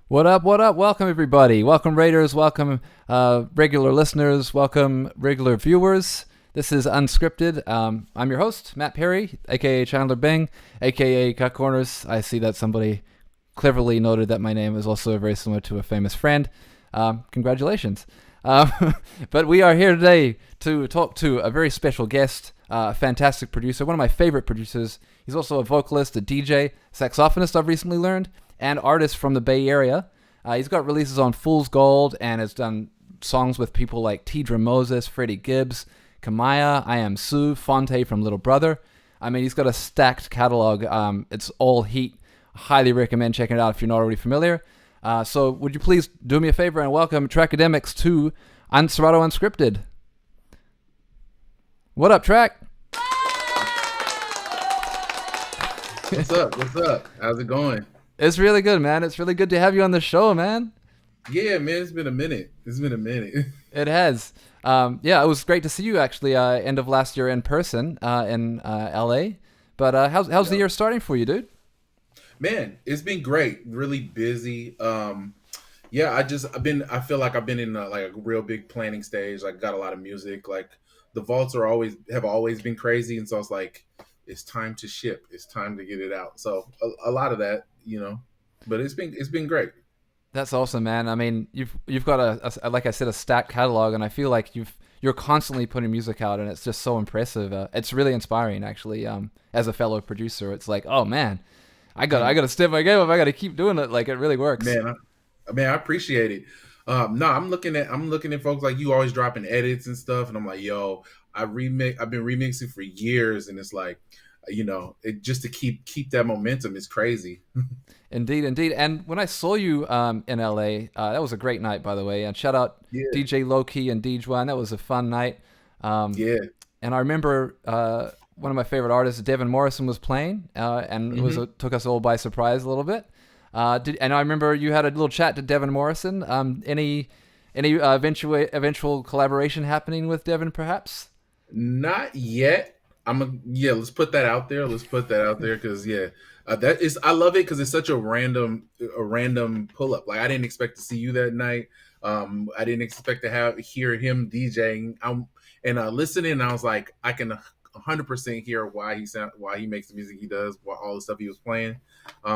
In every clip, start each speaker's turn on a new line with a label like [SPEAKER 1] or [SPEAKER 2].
[SPEAKER 1] What up? What up? Welcome, everybody. Welcome, Raiders. Welcome, regular listeners. Welcome, regular viewers. This is Unscripted. I'm your host, Matt Perry, a.k.a. Chandler Bing, a.k.a. Kutcorners. I see that somebody cleverly noted that my name is also very similar to a famous friend. Congratulations. But we are here today to talk to a very special guest, a fantastic producer, one of my favorite producers. He's also a vocalist, a DJ, saxophonist, I've recently learned, and artist from the Bay Area. He's got releases on Fool's Gold and has done songs with people like Tidra Moses, Freddie Gibbs, Kamaya, I Am Sue, Fonte from Little Brother. I mean, he's got a stacked catalog. It's all heat. Highly recommend checking it out if you're not already familiar. So would you please do me a favor and welcome Trackademicks to Serato Unscripted. What up, Track?
[SPEAKER 2] What's up? What's up? How's it going?
[SPEAKER 1] It's really good, man. It's really good to have you on the show, man.
[SPEAKER 2] Yeah, man, it's been a minute.
[SPEAKER 1] It has. Yeah, it was great to see you actually end of last year in person in LA. But how's the year starting for you, dude?
[SPEAKER 2] Man, it's been great. Really busy. Yeah, I feel like I've been in like a real big planning stage. Like got a lot of music. Like the vaults have always been crazy, and so it's like it's time to ship. It's time to get it out. So a lot of that, but it's been great.
[SPEAKER 1] That's awesome, man. I mean, you've got a like I said, a stacked catalog, and I feel like you're constantly putting music out, and it's just so impressive. It's really inspiring, actually. As a fellow producer, it's like, oh man, I got to step my game up. I got to keep doing it. Like it really works.
[SPEAKER 2] Man, I appreciate it. No, I'm looking at folks like you always dropping edits and stuff, and I'm like, yo, I've been remixing for years, and it's like, just to keep that momentum is crazy.
[SPEAKER 1] Indeed. And when I saw you in LA, that was a great night, by the way. And shout out DJ Lowkey and DJ. That was a fun night.
[SPEAKER 2] Yeah.
[SPEAKER 1] And I remember one of my favorite artists, Devin Morrison, was playing, and it took us all by surprise a little bit. And I remember you had a little chat to Devin Morrison. Any eventual collaboration happening with Devin, perhaps?
[SPEAKER 2] Not yet. Let's put that out there. Because I love it because it's such a random pull up. Like I didn't expect to see you that night. I didn't expect to hear him DJing. Listening, and I was like, I can 100% hear why he makes the music he does, all the stuff he was playing.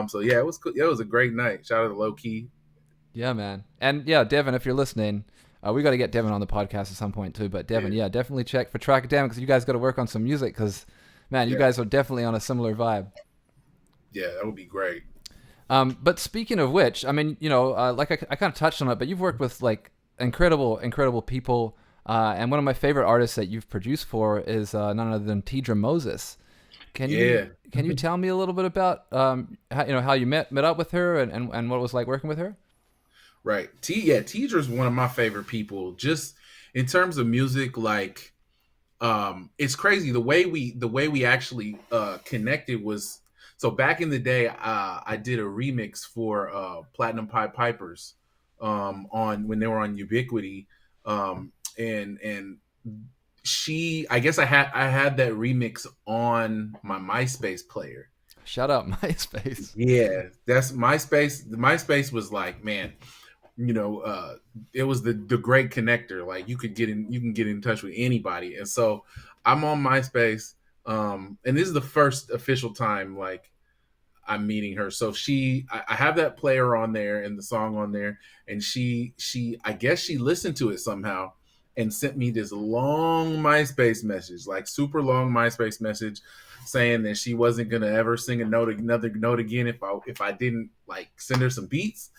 [SPEAKER 2] So yeah, it was cool. Yeah, it was a great night. Shout out to Lowkey.
[SPEAKER 1] Yeah, man. And yeah, Devin, if you're listening, we got to get Devin on the podcast at some point too. But Devin, yeah definitely check for Trackademicks because you guys got to work on some music because, man, you guys are definitely on a similar vibe.
[SPEAKER 2] Yeah, that would be great.
[SPEAKER 1] But speaking of which, I mean, like I kind of touched on it, but you've worked with like incredible people. And one of my favorite artists that you've produced for is none other than Tidra Moses. Can you tell me a little bit about how you met up with her and what it was like working with her?
[SPEAKER 2] Right. Tidra's one of my favorite people. Just in terms of music, like it's crazy the way we actually connected was so back in the day. I did a remix for Platinum Pied Pipers on when they were on Ubiquity, and she, I guess I had that remix on my MySpace player.
[SPEAKER 1] Shout out MySpace.
[SPEAKER 2] Yeah, that's MySpace. The MySpace was like, man, it was the great connector. Like you can get in touch with anybody. And so I'm on MySpace. And this is the first official time like I'm meeting her. So I have that player on there and the song on there. And she I guess she listened to it somehow and sent me this long MySpace message, like super long MySpace message saying that she wasn't going to ever sing another note again if I didn't like send her some beats.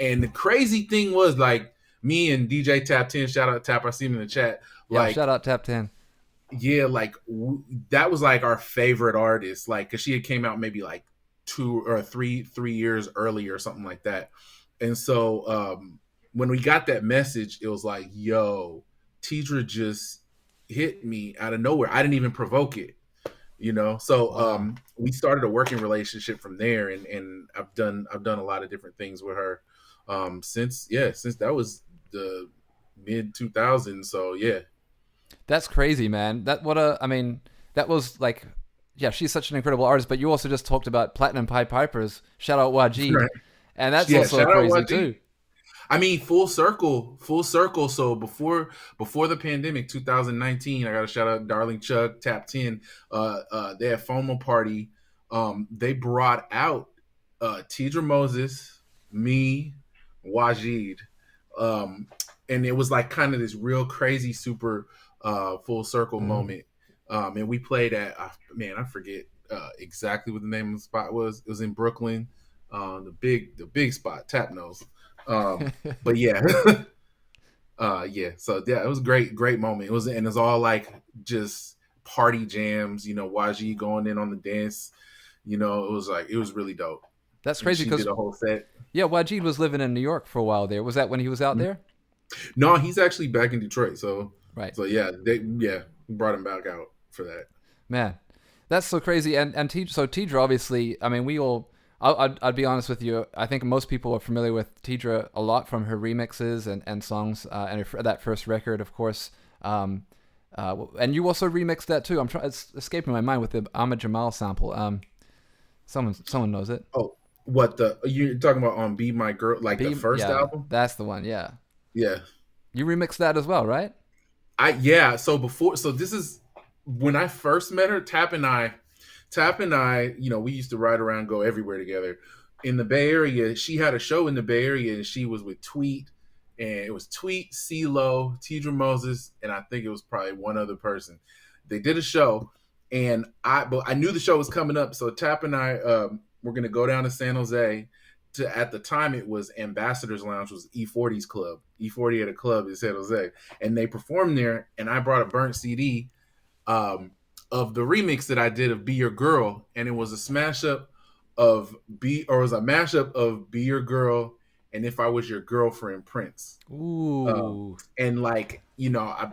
[SPEAKER 2] And the crazy thing was, like, me and DJ Tap 10, shout out Tap, I see him in the chat.
[SPEAKER 1] Like, shout out Tap 10.
[SPEAKER 2] Yeah, like, that was, like, our favorite artist. Like, because she had came out maybe, like, 2 or 3 years earlier or something like that. And so when we got that message, it was like, yo, Tidra just hit me out of nowhere. I didn't even provoke it. So we started a working relationship from there, and I've done a lot of different things with her since that was the mid 2000s. So yeah,
[SPEAKER 1] that's crazy, man. That was like, yeah, she's such an incredible artist. But you also just talked about Platinum Pied Pipers. Shout out YG.
[SPEAKER 2] Right.
[SPEAKER 1] And that's
[SPEAKER 2] Yeah,
[SPEAKER 1] also
[SPEAKER 2] shout out
[SPEAKER 1] crazy
[SPEAKER 2] YG.
[SPEAKER 1] too.
[SPEAKER 2] I mean, full circle, full circle. So before the pandemic, 2019, I got to shout out Darling Chuck, Tap 10. They had FOMO party. They brought out Tidra Moses, me, Wajid, um, and it was like kind of this real crazy, super full circle
[SPEAKER 1] Mm.
[SPEAKER 2] moment. And we played at man, I forget exactly what the name of the spot was. It was in Brooklyn, the big spot, Tap Nose. But yeah, yeah. So yeah, it was a great moment. It was, and it's all like just party jams. YG going in on the dance. It was really dope.
[SPEAKER 1] That's
[SPEAKER 2] And
[SPEAKER 1] crazy
[SPEAKER 2] she did
[SPEAKER 1] because
[SPEAKER 2] a whole set.
[SPEAKER 1] yeah, Wajid was living in New York for a while there. Was that when he was out there?
[SPEAKER 2] No, he's actually back in Detroit. So
[SPEAKER 1] Right.
[SPEAKER 2] so yeah, they brought him back out for that.
[SPEAKER 1] Man, that's so crazy. And so Tidra, obviously, I mean, we all. I'd be honest with you. I think most people are familiar with Tidra a lot from her remixes and songs and that first record, of course. And you also remixed that too. It's escaping my mind with the Ahmad Jamal sample. Someone knows it.
[SPEAKER 2] Oh, what the you're talking about on Be My Girl, like the first
[SPEAKER 1] Yeah,
[SPEAKER 2] album?
[SPEAKER 1] that's the one. Yeah,
[SPEAKER 2] Yeah.
[SPEAKER 1] you remixed that as well, right?
[SPEAKER 2] So this is when I first met her. Tap and I, we used to ride around, go everywhere together. In the Bay Area, she had a show in the Bay Area, and she was with Tweet, and it was Tweet, CeeLo, Tidra Moses, and I think it was probably one other person. They did a show, but I knew the show was coming up, so Tap and I were gonna go down to San Jose. At the time, it was Ambassadors Lounge, was E40's club. E40 had a club in San Jose, and they performed there. And I brought a burnt CD um, of the remix that I did of "Be Your Girl," and it was a smash up it was a mashup of "Be Your Girl" and "If I Was Your Girlfriend" Prince.
[SPEAKER 1] Ooh,
[SPEAKER 2] And like I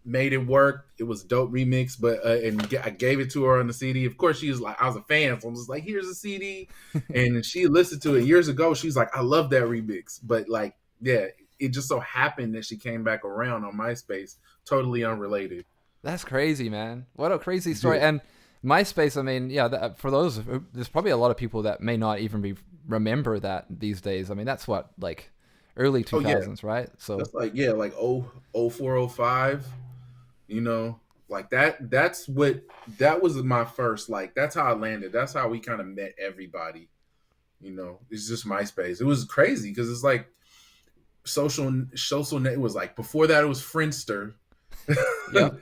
[SPEAKER 2] made it work. It was a dope remix, but I gave it to her on the CD. Of course, she was like, I was a fan, so I was like, "Here's a CD," and she listened to it years ago. She's like, "I love that remix," but like, yeah, it just so happened that she came back around on MySpace, totally unrelated.
[SPEAKER 1] that's crazy, man. What a crazy story.
[SPEAKER 2] Yeah.
[SPEAKER 1] And MySpace, I mean, yeah, for those, there's probably a lot of people that may not even remember that these days. I mean, that's what, like, early
[SPEAKER 2] Oh yeah,
[SPEAKER 1] 2000s, right? So,
[SPEAKER 2] that's like like 0405. You know, like that was my first, like, that's how I landed. That's how we kind of met everybody. It's just MySpace. It was crazy because it's like social net. It was like before that it was Friendster.
[SPEAKER 1] yep.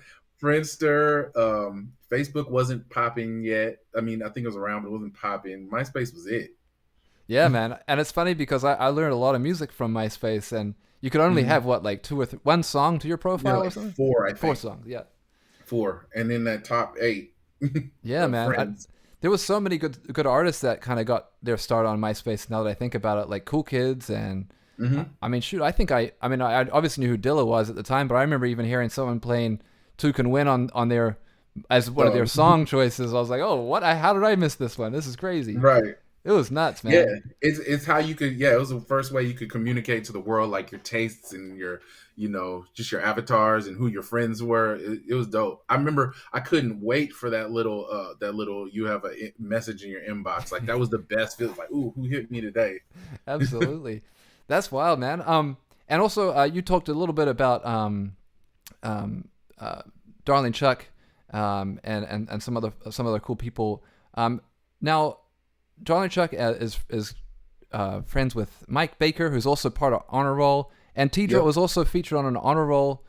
[SPEAKER 2] Friendster. Facebook wasn't popping yet. I mean, I think it was around, but it wasn't popping. MySpace was it.
[SPEAKER 1] Yeah, man. And it's funny because I learned a lot of music from MySpace, and you could only
[SPEAKER 2] Mhm.
[SPEAKER 1] have, what, like one song to your
[SPEAKER 2] Yeah,
[SPEAKER 1] profile or
[SPEAKER 2] like
[SPEAKER 1] something?
[SPEAKER 2] four, I
[SPEAKER 1] Four
[SPEAKER 2] think.
[SPEAKER 1] songs, yeah.
[SPEAKER 2] Four, and then that top eight
[SPEAKER 1] Yeah,
[SPEAKER 2] of
[SPEAKER 1] man.
[SPEAKER 2] friends.
[SPEAKER 1] There was so many good artists that kind of got their start on MySpace. Now that I think about it, like Cool Kids and
[SPEAKER 2] Hmm.
[SPEAKER 1] I mean, shoot, I mean, I obviously knew who Dilla was at the time, but I remember even hearing someone playing "Two Can Win" on their as one of their
[SPEAKER 2] Um,
[SPEAKER 1] song choices. I was like, oh, what? How did I miss this one? This is crazy.
[SPEAKER 2] right.
[SPEAKER 1] It was nuts,
[SPEAKER 2] Yeah,
[SPEAKER 1] man.
[SPEAKER 2] it's how you could. Yeah, it was the first way you could communicate to the world, like your tastes and your, just your avatars and who your friends were. It was dope. I remember I couldn't wait for that little you have a message in your inbox. Like that was the best feeling. Like, ooh, who hit me today?
[SPEAKER 1] Absolutely, that's wild, man. And also you talked a little bit about um, uh, Darling Chuck, and some other cool people. Now Darling Chuck is friends with Mike Baker, who's also part of Honor Roll, and Tidra
[SPEAKER 2] Yep.
[SPEAKER 1] was also featured on an Honor Roll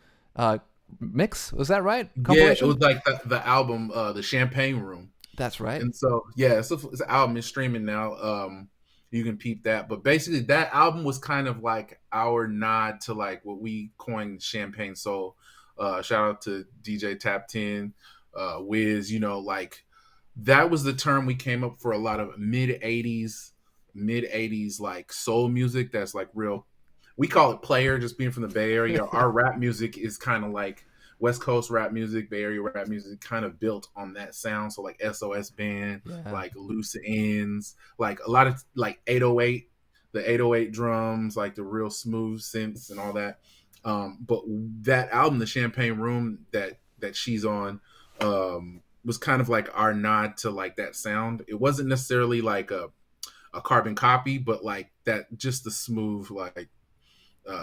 [SPEAKER 1] mix. Was that right?
[SPEAKER 2] Yeah, it
[SPEAKER 1] Compilation.
[SPEAKER 2] was like the album, the Champagne Room.
[SPEAKER 1] That's right.
[SPEAKER 2] And so yeah, it's an album. It's streaming now. You can peep that. But basically, that album was kind of like our nod to like what we coined Champagne Soul. Shout out to DJ Tap 10, Wiz. Like that was the term we came up for a lot of mid 80s like soul music. That's like real. We call it player, just being from the Bay Area. Our rap music is kind of like West Coast rap music, Bay Area rap music, kind of built on that sound. So like SOS Band,
[SPEAKER 1] Yeah.
[SPEAKER 2] like Loose Ends, like a lot of like 808, the 808 drums, like the real smooth synths and all that. But that album, the Champagne Room, that she's on, was kind of like our nod to like that sound. It wasn't necessarily like a carbon copy, but like that, just the smooth like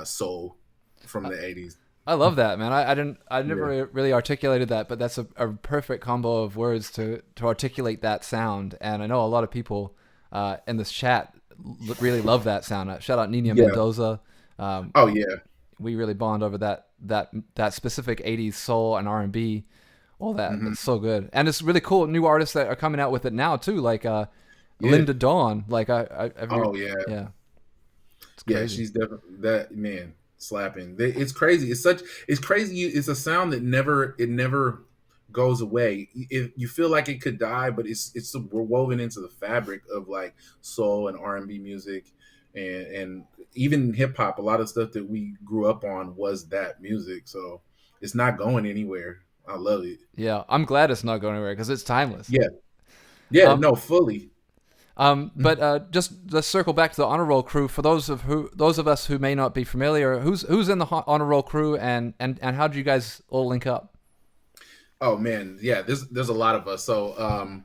[SPEAKER 2] soul from
[SPEAKER 1] I,
[SPEAKER 2] the 80s.
[SPEAKER 1] I love that, man. I
[SPEAKER 2] Yeah.
[SPEAKER 1] never really articulated that, but that's a perfect combo of words to articulate that sound. And I know a lot of people in this chat really love that sound. Shout out Nina
[SPEAKER 2] Yeah.
[SPEAKER 1] Mendoza. Um,
[SPEAKER 2] Oh yeah.
[SPEAKER 1] we really bond over that specific '80s soul and R&B. All that.
[SPEAKER 2] Hmm.
[SPEAKER 1] It's so good, and it's really cool. New artists that are coming out with it now too, like
[SPEAKER 2] Yeah.
[SPEAKER 1] Linda Dawn. Like I've
[SPEAKER 2] Oh yeah.
[SPEAKER 1] yeah, it's
[SPEAKER 2] Yeah,
[SPEAKER 1] crazy.
[SPEAKER 2] she's definitely that man slapping. It's crazy. It's crazy. It's a sound that never goes away. You feel like it could die, but we're woven into the fabric of like soul and R&B music, and even hip hop. A lot of stuff that we grew up on was that music. So it's not going anywhere. I love it.
[SPEAKER 1] Yeah, I'm glad it's not going anywhere because it's timeless.
[SPEAKER 2] Yeah, yeah,
[SPEAKER 1] Um,
[SPEAKER 2] no, fully.
[SPEAKER 1] but just let's circle back to the honor roll crew. For those of us who may not be familiar, who's in the honor roll crew, and how do you guys all link up?
[SPEAKER 2] Oh man, yeah. There's a lot of us. So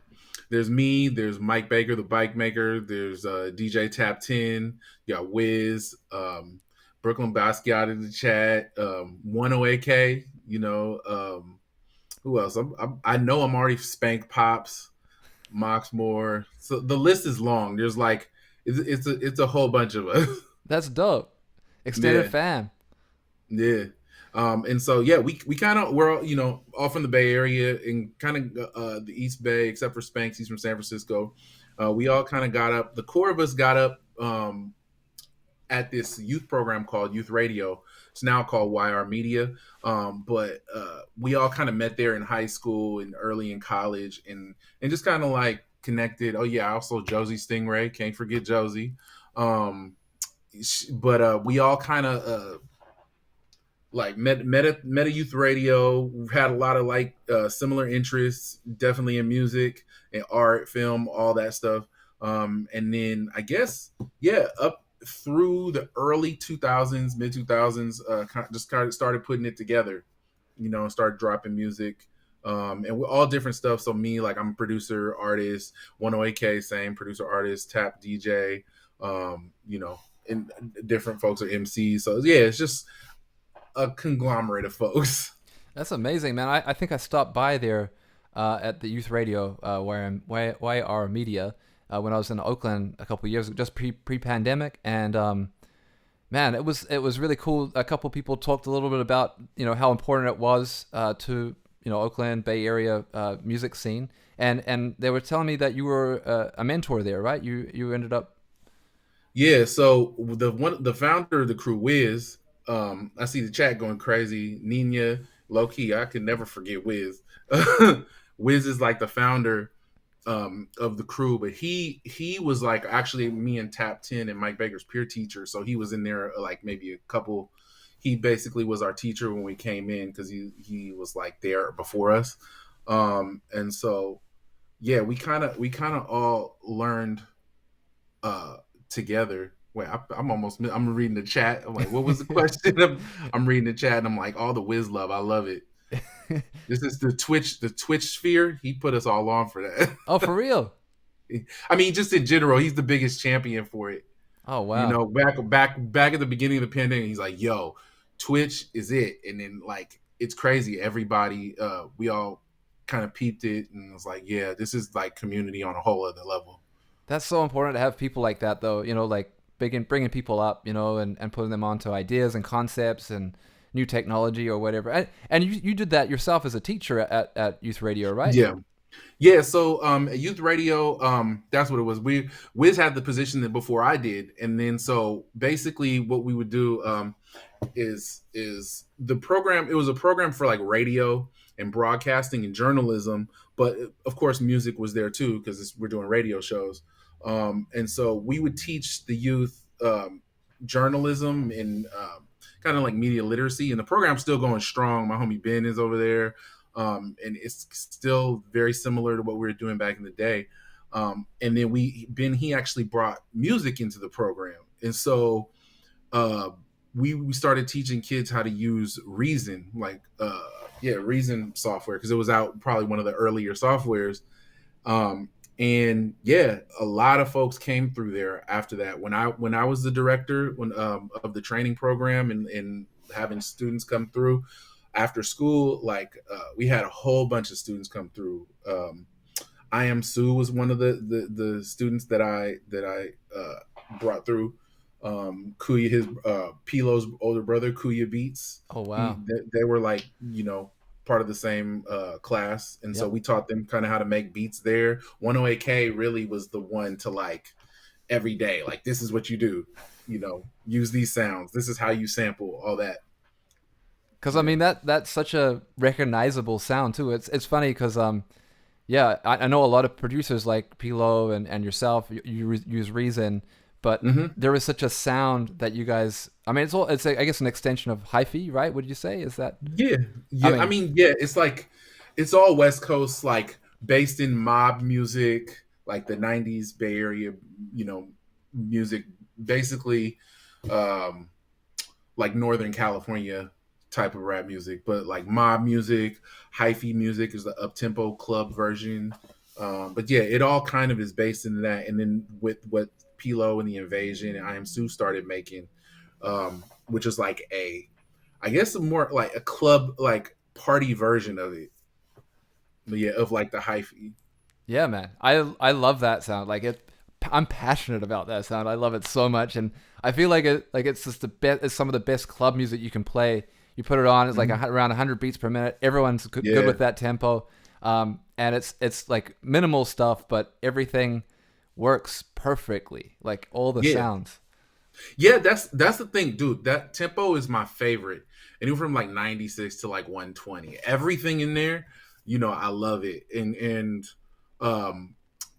[SPEAKER 2] there's me. There's Mike Baker, the bike maker. There's DJ Tap 10. You got Wiz, Brooklyn Basquiat in the chat. 108K. Who else? I know I'm already Spank Pops, Moxmore. So the list is long. There's like it's a whole bunch of us.
[SPEAKER 1] That's dope. Extended
[SPEAKER 2] Yeah.
[SPEAKER 1] fam.
[SPEAKER 2] Yeah. And so yeah, we kind of we're all, all from the Bay Area and kind of the East Bay, except for Spanks, he's from San Francisco. We all kind of got up. The core of us got up at this youth program called Youth Radio. It's now called YR Media. But we all kind of met there in high school and early in college, and just kind of like connected. Oh yeah, also Josie Stingray, can't forget Josie. Um, but we all kind of like meta youth radio. We've had a lot of like similar interests, definitely in music and art, film, all that stuff. And then I guess up through the early 2000s, mid 2000s, just kind of started putting it together, and started dropping music. And we're all different stuff. So me, like I'm a producer, artist, 108K, same producer, artist, tap DJ, and different folks are MCs. So yeah, it's just a conglomerate of folks.
[SPEAKER 1] That's amazing, man. I think I stopped by there at the youth radio where I'm YR Media when I was in Oakland a couple years ago, just pre pandemic, and man, it was really cool. A couple people talked a little bit about how important it was to Oakland Bay Area music scene, and they were telling me that you were a mentor there, right? You ended up.
[SPEAKER 2] Yeah, so the founder of the crew, Wiz, I see the chat going crazy. Nina, low key, I can never forget Wiz. Wiz is like the founder of the crew, but he was like actually me and Tap 10 and Mike Baker's peer teacher. So he was in there like maybe a couple. He basically was our teacher when we came in because he was like there before us. And so yeah, we kind of all learned uh together. Wait, I'm reading the chat. I'm like, what was the question? I'm reading the chat and I'm like, all the whiz love. I love it. This is the Twitch sphere. He put us all on for that.
[SPEAKER 1] Oh, for real?
[SPEAKER 2] I mean, just in general, he's the biggest champion for it.
[SPEAKER 1] Oh, wow.
[SPEAKER 2] Back at the beginning of the pandemic, he's like, yo, Twitch is it. And then like it's crazy. Everybody, we all kind of peeped it and was like, yeah, this is like community on a whole other level.
[SPEAKER 1] That's so important to have people like that, though. Like bringing people up, and putting them onto ideas and concepts and new technology or whatever. And you did that yourself as a teacher at Youth Radio, right?
[SPEAKER 2] Yeah. Yeah, so at Youth Radio, that's what it was. Wiz had the position that before I did, and then so basically what we would do is the program. It was a program for like radio and broadcasting and journalism, but of course music was there too because we're doing radio shows. And so we would teach the youth journalism and kind of like media literacy, and the program's still going strong. My homie Ben is over there. And it's still very similar to what we were doing back in the day. And then he actually brought music into the program, and so we started teaching kids how to use Reason, Reason software, because it was out probably one of the earlier softwares. And yeah, a lot of folks came through there after that. When I was the director of the training program and having students come through after school, like we had a whole bunch of students come through. I am Sue was one of the students that I brought through. Kuya, his Pilo's older brother, Kuya Beats.
[SPEAKER 1] Oh wow.
[SPEAKER 2] They were like part of the same class, and so
[SPEAKER 1] Yep.
[SPEAKER 2] we taught them kind of how to make beats there. 108K really was the one to like every day, like this is what you do, use these sounds. This is how you sample all that.
[SPEAKER 1] Because I
[SPEAKER 2] Yeah.
[SPEAKER 1] mean that's such a recognizable sound too. It's funny because yeah, I know a lot of producers like Pilo and yourself. Use Reason, but
[SPEAKER 2] Hmm.
[SPEAKER 1] there is such a sound that you guys. I mean, it's I guess an extension of hi-fi, right? Would you say is that?
[SPEAKER 2] Yeah,
[SPEAKER 1] I
[SPEAKER 2] yeah. I
[SPEAKER 1] mean,
[SPEAKER 2] mean, yeah. It's like it's all West Coast, like based in mob music, like the '90s Bay Area, you know, music. Basically, um, like Northern California type of rap music, but like mob music, hyphy music is the up tempo club version. But yeah, it all kind of is based in that. And then with what Pilo and the Invasion and I Am Sue started making, which is like I guess a more like a club like party version of it. But yeah, of like the hyphy.
[SPEAKER 1] yeah, man, I love that sound. Like it, I'm passionate about that sound. I love it so much, and I feel like it's just the best. It's some of the best club music you can play. You put it on, it's like
[SPEAKER 2] Mhm.
[SPEAKER 1] around 100 beats per minute. Everyone's good
[SPEAKER 2] Yeah,
[SPEAKER 1] with that tempo, and it's like minimal stuff, but everything works perfectly. Like all the
[SPEAKER 2] yeah.
[SPEAKER 1] sounds.
[SPEAKER 2] Yeah, that's the thing, dude. That tempo is my favorite. Anywhere from like 96 to like 120. Everything in there, I love it. And um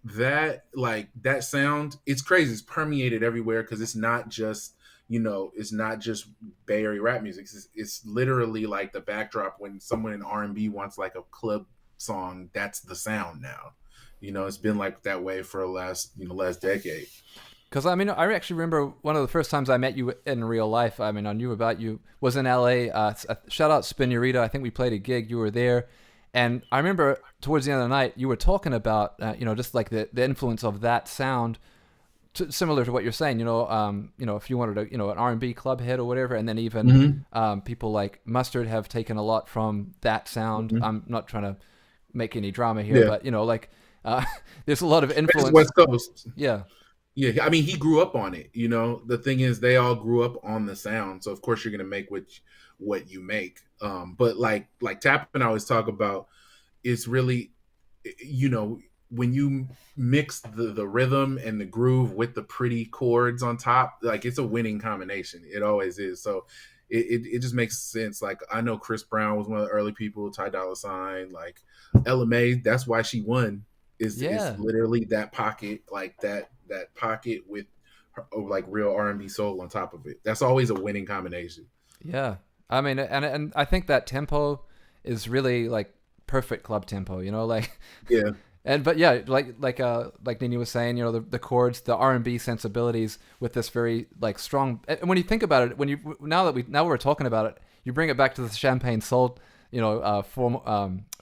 [SPEAKER 2] that like that sound, it's crazy. It's permeated everywhere because it's not just Bay Area rap music. It's literally like the backdrop when someone in R&B wants like a club song, that's the sound now. It's been like that way for the last decade.
[SPEAKER 1] Because I mean, I actually remember one of the first times I met you in real life. I mean, I knew about you was in LA. Shout out Spinurita. I think we played a gig. You were there, and I remember towards the end of the night, you were talking about just like the influence of that sound, similar to what you're saying. If you wanted an R&B club hit or whatever, and then even
[SPEAKER 2] Hmm.
[SPEAKER 1] people like Mustard have taken a lot from that sound.
[SPEAKER 2] Hmm.
[SPEAKER 1] I'm not trying to make any drama here,
[SPEAKER 2] Yeah.
[SPEAKER 1] but like uh, there's a lot of
[SPEAKER 2] It's
[SPEAKER 1] influence.
[SPEAKER 2] West Coast.
[SPEAKER 1] Yeah.
[SPEAKER 2] Yeah, I mean, he grew up on it. The thing is, they all grew up on the sound, so of course you're gonna make what you make. But like Tap and I always talk about, it's really, you know, when you mix the rhythm and the groove with the pretty chords on top, like it's a winning combination. It always is. So it just makes sense. Like I know Chris Brown was one of the early people, Ty Dolla Sign, like LMA. That's why she won. Is
[SPEAKER 1] Yeah.
[SPEAKER 2] literally that pocket, like that pocket with like real R&B soul on top of it. That's always a winning combination.
[SPEAKER 1] Yeah. I mean, and I think that tempo is really like perfect club tempo, like
[SPEAKER 2] Yeah.
[SPEAKER 1] and but yeah, like Nini was saying, the chords, the R&B sensibilities with this very like strong and when you think about it, now we're talking about it, you bring it back to the Champagne Soul,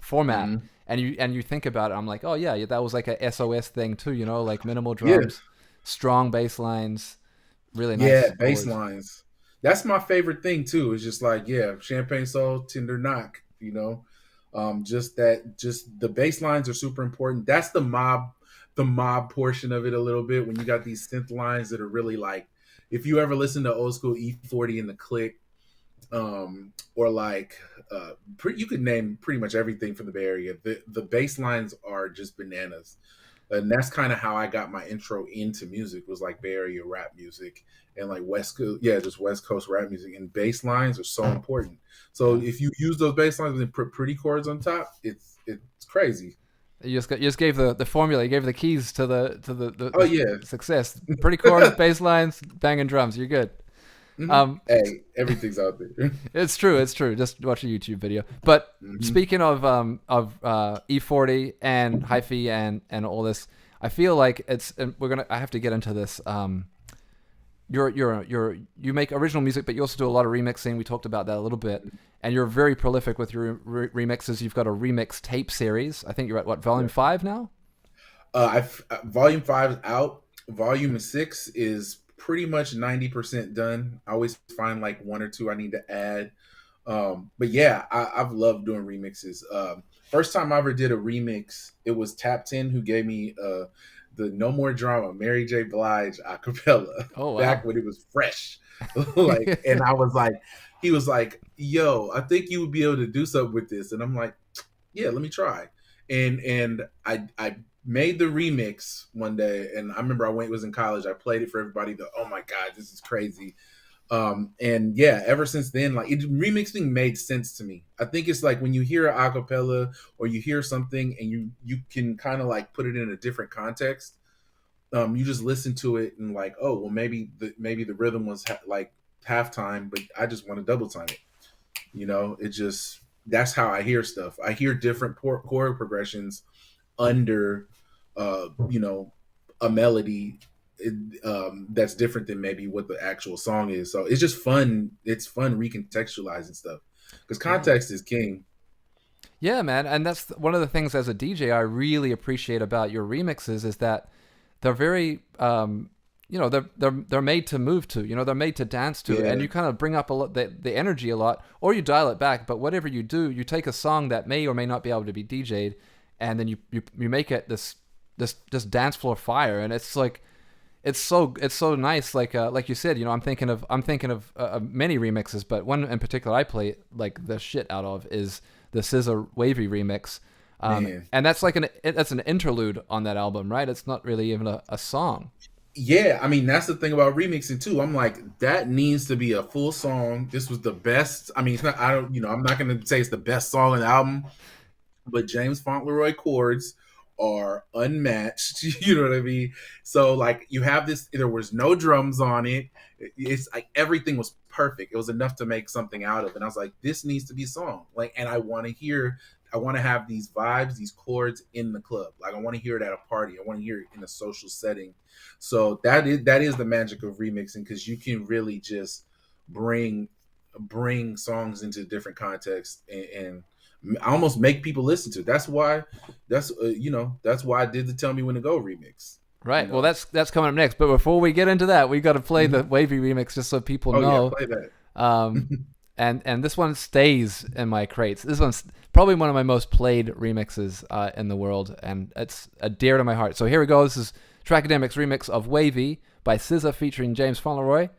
[SPEAKER 1] format
[SPEAKER 2] Mhm.
[SPEAKER 1] and you think about it, I'm like, "Oh yeah, that was like a SOS thing too, like minimal
[SPEAKER 2] Yeah.
[SPEAKER 1] drums, strong bass lines, really
[SPEAKER 2] Yeah,
[SPEAKER 1] nice
[SPEAKER 2] bass
[SPEAKER 1] chords."
[SPEAKER 2] lines. That's my favorite thing too. It's just like, yeah, champagne soul, tender knock, just the bass lines are super important. That's the mob portion of it a little bit when you got these synth lines that are really like, if you ever listen to old school E40 and the click, or like you could name pretty much everything from the Bay Area. The bass lines are just bananas, and that's kind of how I got my intro into music, was like Bay Area rap music and like West Coast, yeah, just West Coast rap music. And bass lines are so important. So
[SPEAKER 1] Yeah.
[SPEAKER 2] if you use those bass lines and put pretty chords on top, it's crazy.
[SPEAKER 1] You just gave the formula. You gave the keys to
[SPEAKER 2] Oh
[SPEAKER 1] the
[SPEAKER 2] yeah.
[SPEAKER 1] success. Pretty chords, bass lines, banging drums. You're good.
[SPEAKER 2] Hmm.
[SPEAKER 1] Um,
[SPEAKER 2] Hey, everything's out there.
[SPEAKER 1] it's true. It's true. Just watch a YouTube video. But
[SPEAKER 2] Hmm.
[SPEAKER 1] speaking of E40 and hyphy and all this, I feel like it's and I have to get into this. You make original music, but you also do a lot of remixing. We talked about that a little bit, and you're very prolific with your remixes. You've got a remix tape series. I think you're at what, volume 5 now?
[SPEAKER 2] Volume 5 is out. Volume 6 is pretty much 90% done. I always find like one or two I need to add. But yeah, I've loved doing remixes. First time I ever did a remix, it was Tap 10 who gave me the No More Drama Mary J. Blige acapella
[SPEAKER 1] Oh
[SPEAKER 2] back
[SPEAKER 1] wow.
[SPEAKER 2] when it was fresh. Like, and I was like, he was like, "Yo, I think you would be able to do something with this," and I'm like, "Yeah, let me try." And I made the remix one day, and I remember I went was in college. I played it for everybody. Oh my god, this is crazy! And yeah, ever since then, like remixing made sense to me. I think it's like when you hear a acapella or you hear something and you can kind of like put it in a different context. You just listen to it and like, oh well, maybe the rhythm was like halftime, but I just want to double time it. It just that's how I hear stuff. I hear different chord progressions under, you know, a melody that's different than maybe what the actual song is. So it's just fun. It's fun recontextualizing stuff because
[SPEAKER 1] Yeah.
[SPEAKER 2] context is king.
[SPEAKER 1] Yeah, man, and that's one of the things as a DJ I really appreciate about your remixes is that they're very, they're made to move to, they're made to dance to, and
[SPEAKER 2] Yeah,
[SPEAKER 1] you kind of bring up a lot the energy a lot, or you dial it back. But whatever you do, you take a song that may or may not be able to be DJ'd, and then you make it this dance floor fire, and it's like it's so nice. Like you said, I'm thinking of many remixes, but one in particular I play like the shit out of is the SZA Wavy remix.
[SPEAKER 2] man.
[SPEAKER 1] And that's an interlude on that album, right? It's not really even a song.
[SPEAKER 2] Yeah, I mean that's the thing about remixing too. I'm like that needs to be a full song. This was the best. I mean, it's not. I don't. I'm not going to say it's the best song on the album, but James Fauntleroy chords are unmatched. You know what I mean? So like you have this. There was no drums on it. It's like everything was perfect. It was enough to make something out of. And I was like, this needs to be song. Like, and I want to hear. I want to have these vibes, these chords in the club. Like I want to hear it at a party. I want to hear it in a social setting. So that is the magic of remixing because you can really just bring bring songs into different contexts and almost make people listen to it. That's why I did the Tell Me When to Go remix. You
[SPEAKER 1] Right. Well,
[SPEAKER 2] know.
[SPEAKER 1] that's coming up next. But before we get into that, we got to play the
[SPEAKER 2] Mhm.
[SPEAKER 1] Wavy remix just so people
[SPEAKER 2] Oh yeah,
[SPEAKER 1] know.
[SPEAKER 2] play that.
[SPEAKER 1] Um, and this one stays in my crates. This one's probably one of my most played remixes in the world, and it's dear to my heart. So here we go. This is Trackademicks remix of Wavy by SZA featuring James Fauntleroy.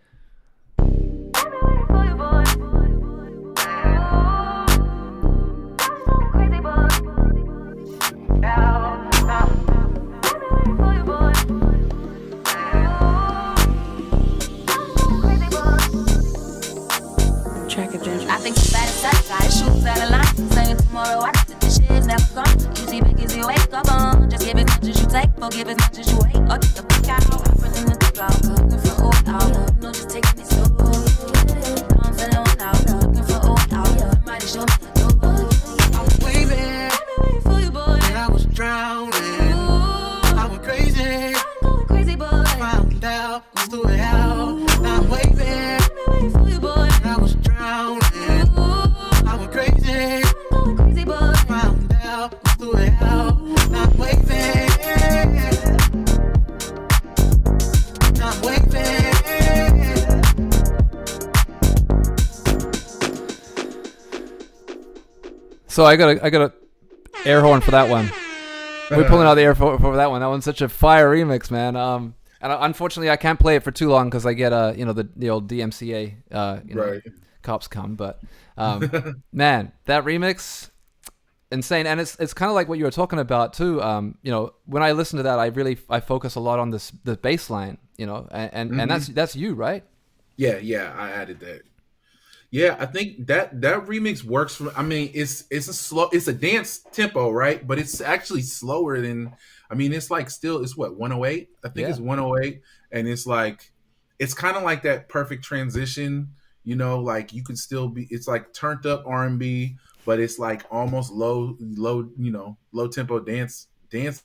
[SPEAKER 3] Trackademicks. I think you better set got shoes out of line. Saying tomorrow I did this shit never come. Easy big easy wake up on. Just give as much as you take, forgive as much as you hate. Or get the fuck out. I'm in the crowd, cooking for old out. No, just taking it slow. I'm feeling one out, looking for old out. Somebody show me the door.
[SPEAKER 4] I was waving
[SPEAKER 3] For you, boy.
[SPEAKER 4] and I was drowning. I went crazy,
[SPEAKER 3] I'm going crazy, boy.
[SPEAKER 4] found out was the way out. Now I'm waving
[SPEAKER 3] For you, boy.
[SPEAKER 4] and I was drowning. I went crazy,
[SPEAKER 3] I'm going crazy, boy.
[SPEAKER 4] found out was the way out. Now I'm waving. Now I'm waving.
[SPEAKER 1] So I got a air horn for that one. We're pulling out the air for that one. That one's such a fire remix, man. And unfortunately I can't play it for too long because I get the old DMCA
[SPEAKER 2] Right.
[SPEAKER 1] cops come. But man, that remix insane, and it's kind of like what you were talking about too. When I listen to that, I focus a lot on the bass line, and that's you, right?
[SPEAKER 2] Yeah, I added that. Yeah, I think that remix works for. I mean, it's a dance tempo, right? But it's actually slower than. I mean, it's like still it's what 108. I think
[SPEAKER 1] Yeah.
[SPEAKER 2] it's 108, and it's like it's kind of like that perfect transition. Like you could still be. It's like turned up R&B, but it's like almost low tempo dance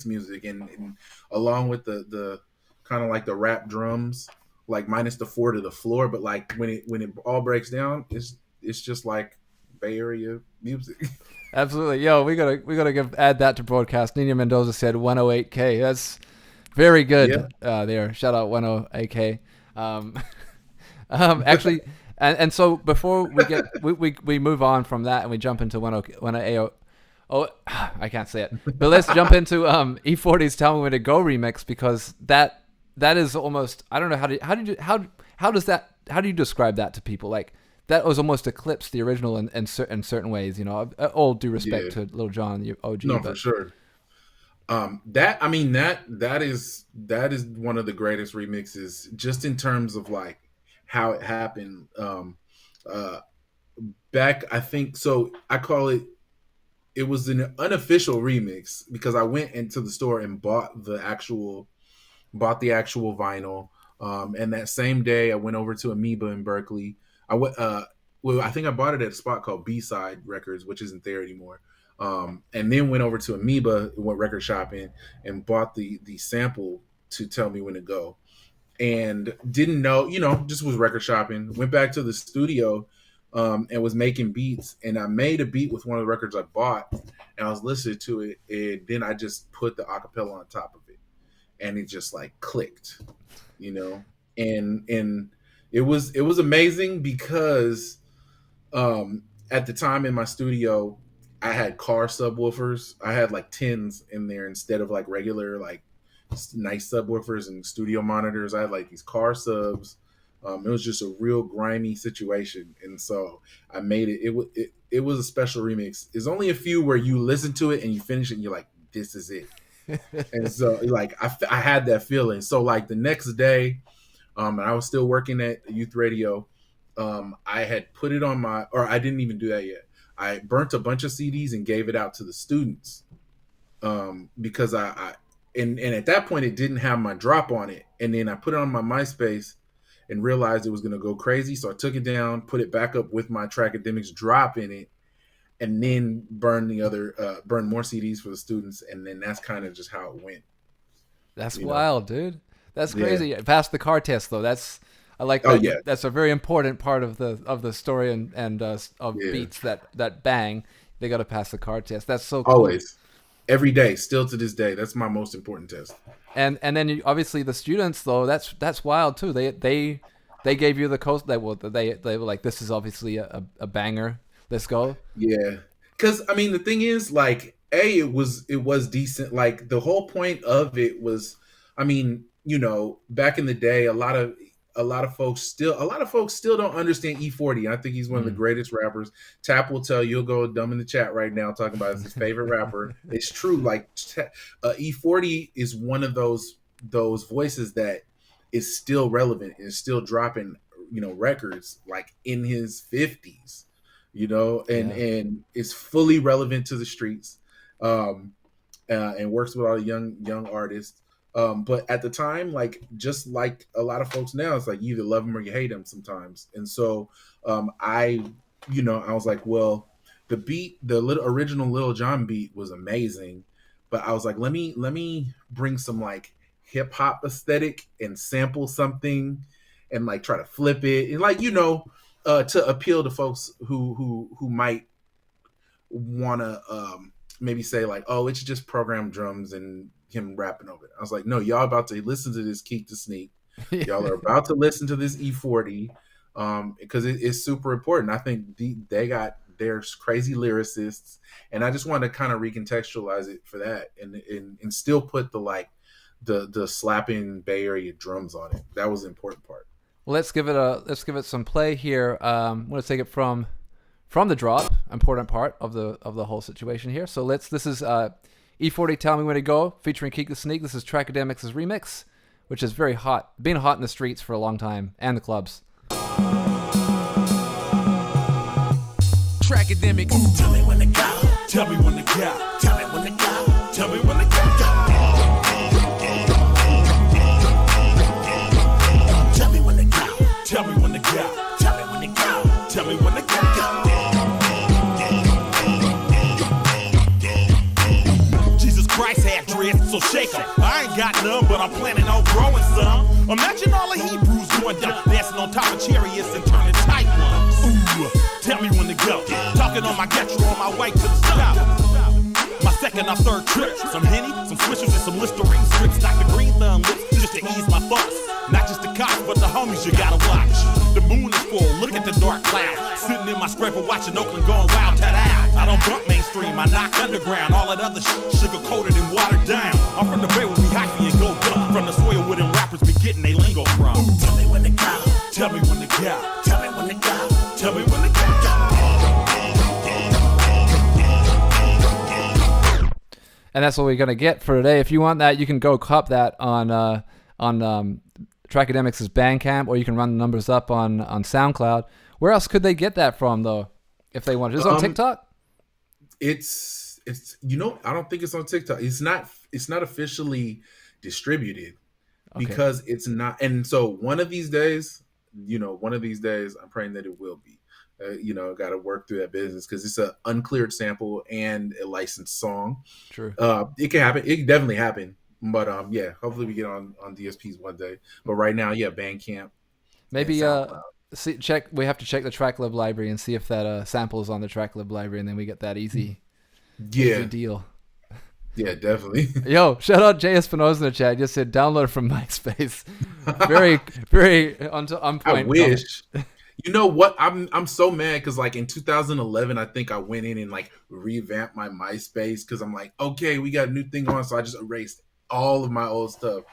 [SPEAKER 2] music, and along with the kind of like the rap drums like minus the four to the floor, but like when it all breaks down, it's just like Bay Area music.
[SPEAKER 1] Absolutely. Yo, we gotta add that to broadcast. Nina Mendoza said 108K. That's very good. There. Shout out 108K. Actually, and so before we get we move on from that and we jump into 108. Oh, I can't say it. But let's jump into E40's "Tell Me When to Go" remix, because that is almost, I don't know how do you describe that to people? Like, that was almost eclipsed the original in certain ways, you know. All due respect to Lil Jon, the OG.
[SPEAKER 2] No, for sure. That is one of the greatest remixes, just in terms of like how it happened. Back, I think so. I call it. It was an unofficial remix because I went into the store and bought the actual vinyl. And that same day, I went over to Amoeba in Berkeley. I think I bought it at a spot called B-Side Records, which isn't there anymore. And then went over to Amoeba, went record shopping, and bought the sample to Tell Me When to Go. And didn't know, just was record shopping. Went back to the studio and was making beats. And I made a beat with one of the records I bought, and I was listening to it. And then I just put the acapella on top of it, and it just like clicked, And it was amazing because at the time in my studio, I had car subwoofers. I had like 10s in there instead of like regular like nice subwoofers and studio monitors. I had like these car subs. It was just a real grimy situation, and so I made it. It was a special remix. There's only a few where you listen to it and you finish it and you're like, this is it. And so like I had that feeling. So like the next day, and I was still working at youth radio. I had put it on I didn't even do that yet. I burnt a bunch of CDs and gave it out to the students because and at that point it didn't have my drop on it. And then I put it on my MySpace and realized it was going to go crazy. So I took it down, put it back up with my Trackademicks drop in it, and then burn more CDs for the students. And then that's kind of just how it went.
[SPEAKER 1] That's wild, dude. That's crazy. Yeah. Passed the car test though. I like that. Oh, yeah. That's a very important part of the story and beats that bang. They got to pass the car test. That's so cool.
[SPEAKER 2] Always, every day, still to this day. That's my most important test.
[SPEAKER 1] And then obviously the students though. That's wild too. They gave you the coast. They were like, this is obviously a banger. Let's go.
[SPEAKER 2] Yeah, because I mean the thing is like it was decent. Like the whole point of it was, I mean, back in the day, a lot of folks still don't understand E40. I think he's one of the greatest rappers. Tap will tell you, he'll go dumb in the chat right now talking about his favorite rapper. It's true. Like E40 is one of those voices that is still relevant and is still dropping, records like in his 50s, and is fully relevant to the streets, and works with all the young artists. But at the time, like just like a lot of folks now, it's like you either love them or you hate them sometimes. And so I was like, well, the beat, the original Lil Jon beat was amazing, but I was like, let me bring some like hip hop aesthetic and sample something and like try to flip it and like to appeal to folks who might want to maybe say like, oh, it's just programmed drums and him rapping over it. I was like, no, y'all about to listen to this Keek the Sneak. Y'all are about to listen to this E40 because it's super important. I think they got their crazy lyricists, and I just want to kind of recontextualize it for that and still put the slapping Bay Area drums on it. That was the important part.
[SPEAKER 1] Well, let's give it some play here. I'm going to take it from the drop, important part of the whole situation here. So this is E40 Tell Me When to Go featuring Keek the Sneak. This is Trackademicks' remix, which is very hot, been hot in the streets for a long time and the clubs.
[SPEAKER 4] Trackademicks. Tell me when to go. Tell me when to go. Tell me when to go. Tell me when to go. Tell me when to go. Tell me when to go. Tell me when to go. Tell me when to go. Christ had dreads, so shake 'em. I ain't got none, but I'm planning on growing some. Imagine all the Hebrews doing that, dancing on top of chariots and turning tight ones. Ooh, tell me when to go. go. Talking on my getro on my way to the south. My second or third trip, some Henny, some Swishers, and some Listerine strips. Dr. Green Thumb lips, just to ease my thoughts. Not just the cops, but the homies you gotta watch. The moon is full, look at the dark cloud. Sitting in my scraper watching Oakland going wild, ta-da. I don't bump mainstream, I knock underground. All that other shit, sugar-coated and watered down. I'm from the Bay where we hockey and go dumb. From the soil where them rappers be getting they lingo from. Tell me when to go, tell me when to go, tell me when to go, tell me when to go.
[SPEAKER 1] And that's what we're gonna get for today. If you want that, you can go cop that on Trackademicks' Bandcamp, or you can run the numbers up on SoundCloud. Where else could they get that from, though, if they want? Is it on TikTok?
[SPEAKER 2] It's I don't think it's on TikTok. It's not officially distributed because it's not. And so one of these days, I'm praying that it will be. Got to work through that business because it's an uncleared sample and a licensed song.
[SPEAKER 1] True.
[SPEAKER 2] It can happen. It can definitely happen. But hopefully we get on DSPs one day. But right now, Bandcamp.
[SPEAKER 1] Maybe we have to check the TrackLib library and see if that sample is on the TrackLib library, and then we get that easy deal.
[SPEAKER 2] Yeah, definitely.
[SPEAKER 1] Yo, shout out Jay Espinosa in the chat. He just said download from MySpace. Very, very on point.
[SPEAKER 2] I wish. You know what? I'm so mad because like in 2011, I think I went in and like revamped my MySpace because I'm like, okay, we got a new thing on, so I just erased all of my old stuff,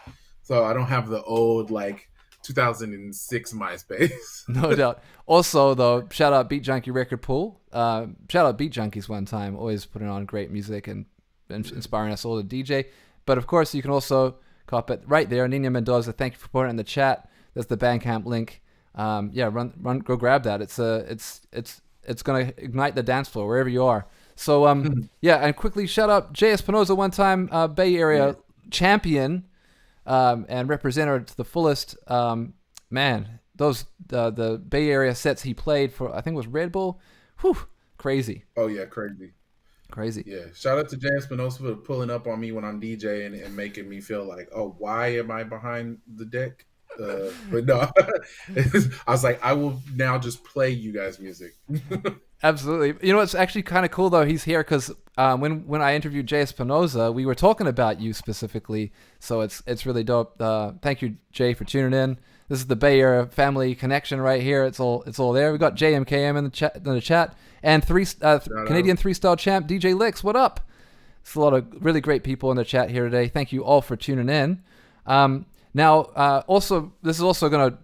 [SPEAKER 2] so I don't have the old like 2006 MySpace.
[SPEAKER 1] No doubt. Also, though, shout out Beat Junkie Record Pool. Shout out Beat Junkies one time, always putting on great music and inspiring us all to DJ. But of course, you can also cop it right there. Nina Mendoza, thank you for putting it in the chat. There's the Bandcamp link. Run, go grab that. It's gonna ignite the dance floor wherever you are. So and quickly shout out Jay Espinosa one time, Bay Area champion, and representative to the fullest. Man, those the Bay Area sets he played for, I think it was Red Bull. Whew, crazy.
[SPEAKER 2] Oh yeah, crazy. Yeah, shout out to Jay Espinosa for pulling up on me when I'm DJing and making me feel like, oh, why am I behind the deck? But no, I was like, I will now just play you guys music.
[SPEAKER 1] Absolutely. You know, it's actually kind of cool though. He's here because when I interviewed Jay Espinosa, we were talking about you specifically. So it's really dope. Thank you, Jay, for tuning in. This is the Bay Area family connection right here. It's all there. We got JMKM in the chat, and Canadian 3-star champ DJ Licks. What up? It's a lot of really great people in the chat here today. Thank you all for tuning in. Now, also, this is also going to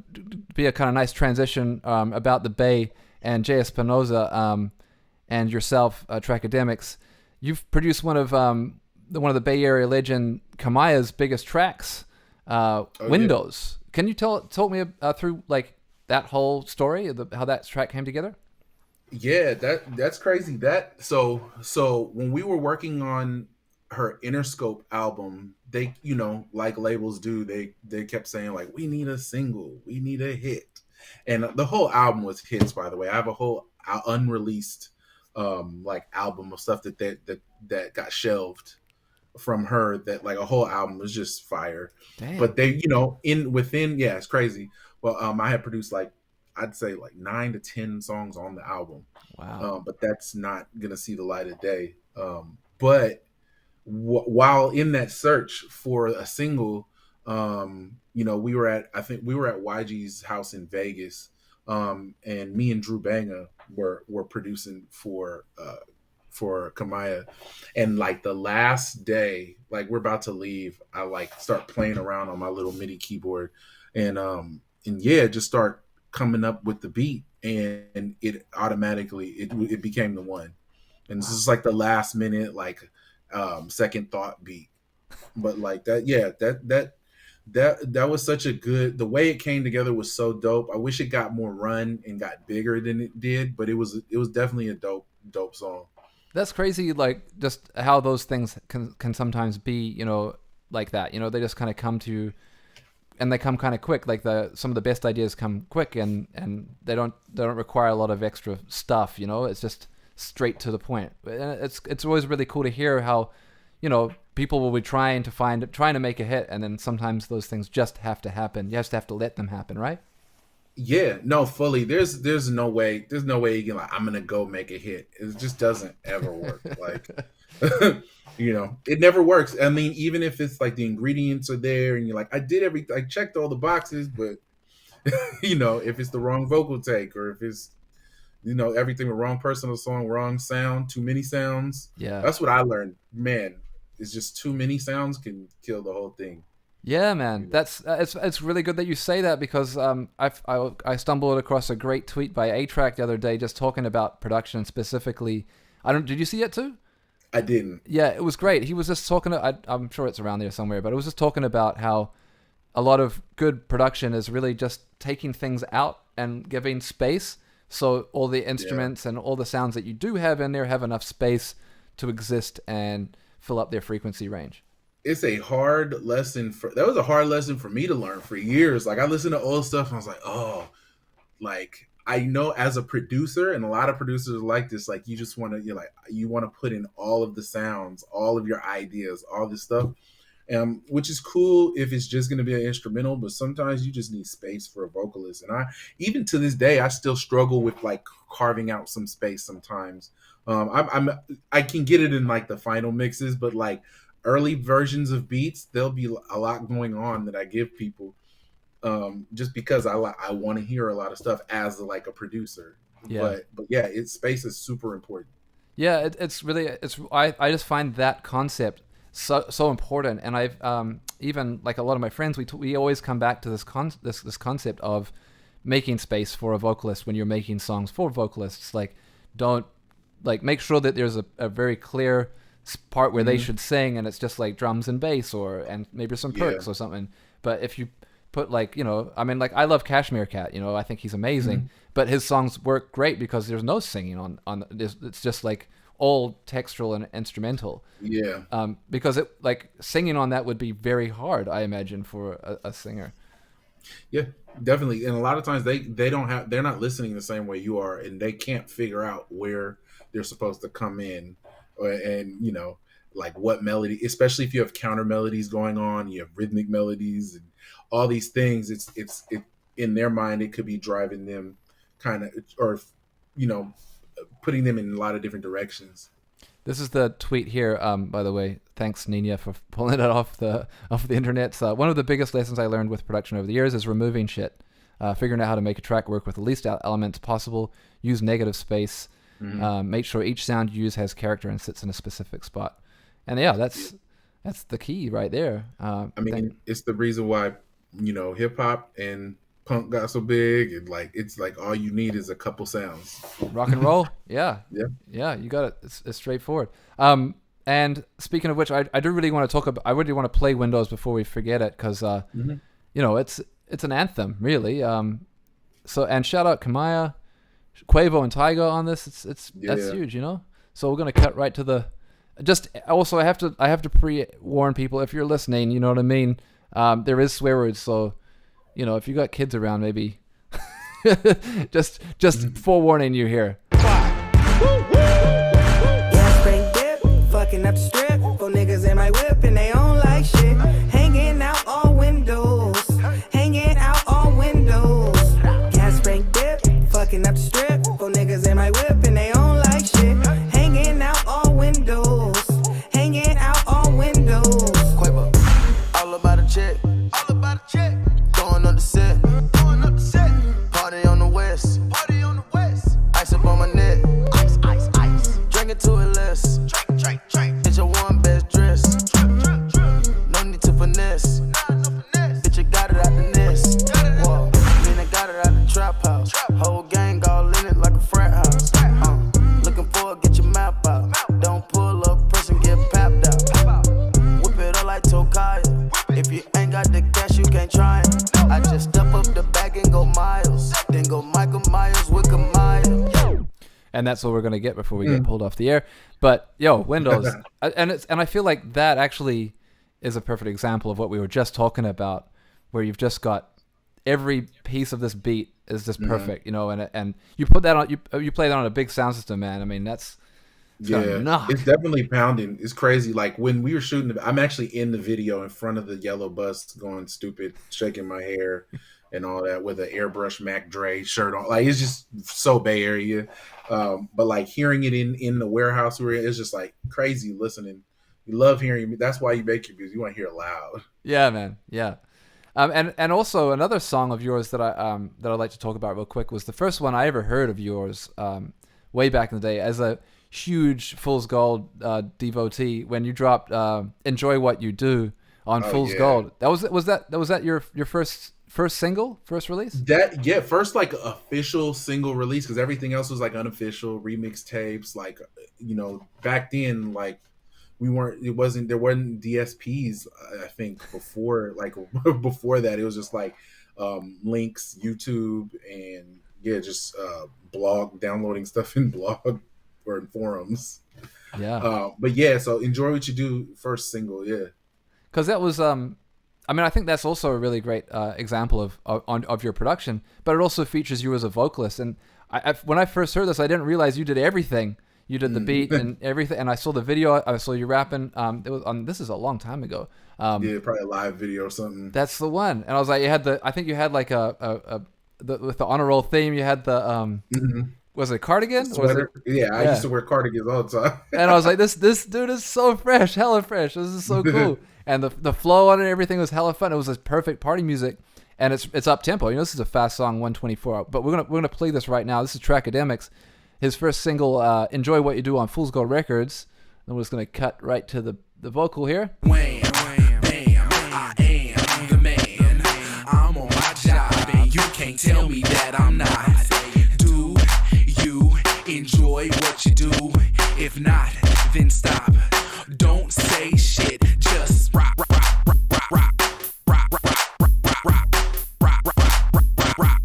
[SPEAKER 1] be a kind of nice transition about the Bay and Jay Espinosa and yourself, Trackademicks. You've produced one of the Bay Area legend Kamaya's biggest tracks, Windows. Yeah. Can you talk me through like that whole story of how that track came together?
[SPEAKER 2] Yeah, that's crazy. So when we were working on her Interscope album, they, like labels do, they kept saying like, we need a single, we need a hit. And the whole album was hits, by the way. I have a whole unreleased like album of stuff that got shelved from her, that like a whole album was just fire. Damn. But they, it's crazy. Well, I had produced like, I'd say like 9 to 10 songs on the album.
[SPEAKER 1] Wow.
[SPEAKER 2] But that's not gonna see the light of day. But while in that search for a single, we were at YG's house in Vegas, and me and Drew Banga were producing for Kamaya, and like the last day, like we're about to leave, I like start playing around on my little MIDI keyboard, and just start coming up with the beat, and it automatically it became the one, and this is like the last minute like second thought beat, but like that was such a good, the way it came together was so dope. I wish it got more run and got bigger than it did, but it was definitely a dope song.
[SPEAKER 1] That's crazy, like just how those things can sometimes be, like that. They just kind of come to, and they come kind of quick. Like some of the best ideas come quick, and they don't require a lot of extra stuff. It's just straight to the point. It's always really cool to hear how, people will be trying to make a hit, and then sometimes those things just have to happen. You just have to let them happen, right?
[SPEAKER 2] Yeah, no, fully. There's no way you can like I'm gonna go make a hit. It just doesn't ever work. Like it never works. I mean, even if it's like the ingredients are there and you're like, I checked all the boxes, but if it's the wrong vocal take or if it's everything the wrong person on the song, wrong sound, too many sounds.
[SPEAKER 1] Yeah.
[SPEAKER 2] That's what I learned. Man, it's just too many sounds can kill the whole thing.
[SPEAKER 1] Yeah, man, that's it's really good that you say that because I stumbled across a great tweet by A-Track the other day just talking about production specifically. Did you see it too?
[SPEAKER 2] I didn't.
[SPEAKER 1] Yeah, it was great. He was just talking. I'm sure it's around there somewhere, but it was just talking about how a lot of good production is really just taking things out and giving space, so all the instruments and all the sounds that you do have in there have enough space to exist and fill up their frequency range.
[SPEAKER 2] It's a hard lesson that was a hard lesson for me to learn for years. Like I listened to old stuff and I was like, oh, like I know as a producer, and a lot of producers are like this, like you just want to, you want to put in all of the sounds, all of your ideas, all this stuff. Which is cool if it's just going to be an instrumental, but sometimes you just need space for a vocalist. And even to this day, I still struggle with like carving out some space sometimes. I can get it in like the final mixes, but like early versions of beats, there'll be a lot going on that I give people, just because I want to hear a lot of stuff as like a producer.
[SPEAKER 1] Yeah.
[SPEAKER 2] But yeah, space is super important.
[SPEAKER 1] Yeah, I just find that concept so important, and I've even like a lot of my friends, we always come back to this concept of making space for a vocalist when you're making songs for vocalists. Like, don't like make sure that there's a very clear part where they should sing, and it's just like drums and bass, and maybe some perks or something. But if you put like I mean, like I love Cashmere Cat, I think he's amazing, but his songs work great because there's no singing on it's just like all textural and instrumental.
[SPEAKER 2] Yeah.
[SPEAKER 1] Because it like singing on that would be very hard, I imagine, for a singer.
[SPEAKER 2] Yeah, definitely. And a lot of times they're not listening the same way you are, and they can't figure out where they're supposed to come in, and like what melody, especially if you have counter melodies going on, you have rhythmic melodies and all these things. It's in their mind, it could be driving them kind of, or putting them in a lot of different directions.
[SPEAKER 1] This is the tweet here, by the way. Thanks, Nina, for pulling it off the internet. So one of the biggest lessons I learned with production over the years is removing shit, figuring out how to make a track work with the least elements possible. Use negative space. Make sure each sound you use has character and sits in a specific spot. And yeah, that's the key right there.
[SPEAKER 2] I mean, it's the reason why hip hop and punk got so big, and like it's like all you need is a couple sounds.
[SPEAKER 1] Rock and roll. Yeah. You got it. It's straightforward. And speaking of which, I do really want to talk about. I really want to play Windows before we forget it, because it's an anthem, really. So, and shout out Kamaya, Quavo, and Tyga on this. That's huge, So we're gonna cut right to the. Just also, I have to pre-warn people, if you're listening, you know what I mean. There is swear words, so if you got kids around, maybe just forewarning you here.
[SPEAKER 5] Yeah, spring dip, fucking up the strip. For niggas in my whip and they don't like shit. Hanging out all windows. Hanging out all windows. Yeah, spring dip, fucking up the strip. For niggas in my whip and they don't like shit. Hanging out all windows. Hanging out all windows.
[SPEAKER 6] Quavo, all about a chick. All about a chick. Going up the set. Going up the set. Party on the west. Party on the west. Ice up on my neck. Ice, ice, ice. Drink it to it less. Drink, drink, drink. It's your one best dress. Drip, drip, drip. No need to finesse. Nah, no finesse. Bitch, you got it out the nest. Whoa. Then I got it out the trap house. Whole gang all in it like a frat house. Looking for it, get your map out. Don't pull up, person get papped out. Whip it up like Tokaya. If you ain't got the cash, you can't try it. I just step up the bag and go miles. Then go Michael Myers with Kamaya.
[SPEAKER 1] And that's what we're gonna get before we get pulled off the air. But Windows, and I feel like that actually is a perfect example of what we were just talking about, where you've just got every piece of this beat is just perfect, and you put that on, you play that on a big sound system, man. I mean, it's
[SPEAKER 2] it's definitely pounding. It's crazy. Like when we were shooting, I'm actually in the video in front of the yellow bus, going stupid, shaking my hair, and all that with an airbrush Mac Dre shirt on. Like, it's just so Bay Area. But like hearing it in the warehouse we're in, it's just like crazy listening. You love hearing. That's why you make your music. You want to hear it loud.
[SPEAKER 1] Yeah, man. Yeah. And also another song of yours that I'd like to talk about real quick was the first one I ever heard of yours, way back in the day as a huge Fool's Gold devotee when you dropped "Enjoy What You Do" on Fool's Gold. Was that your first single, first release?
[SPEAKER 2] First like official single release, because everything else was like unofficial remix tapes. Like, back then, like there wasn't DSPs. I think before before that, it was just like links, YouTube, and just downloading stuff in blog or in forums.
[SPEAKER 1] Yeah.
[SPEAKER 2] But yeah, so Enjoy What You Do, first single. Yeah.
[SPEAKER 1] Because that was, I think that's also a really great example of your production, but it also features you as a vocalist. And when I first heard this, I didn't realize you did everything. You did the beat and everything, and I saw the video. I saw you rapping. It was this is a long time ago.
[SPEAKER 2] Probably a live video or something.
[SPEAKER 1] That's the one. And I was like, I think you had like with the honor roll theme. You had the was it cardigan?
[SPEAKER 2] Sweater. I used to wear cardigans all the time.
[SPEAKER 1] And I was like, this dude is so fresh, hella fresh. This is so cool. And the flow on it, everything was hella fun. It was this perfect party music, and it's up tempo. This is a fast song, 124. But we're gonna play this right now. This is Trackademicks, his first single, "Enjoy What You Do" on Fool's Gold Records. And we're just gonna cut right to the vocal here.
[SPEAKER 7] Wham, wham, bam, I am the man. I'm on my job, and you can't tell me that I'm not. Do you enjoy what you do? If not, then stop. Don't say shit, just rock, rock, rock, rock, rock, rock, rock, rock, rock, rock,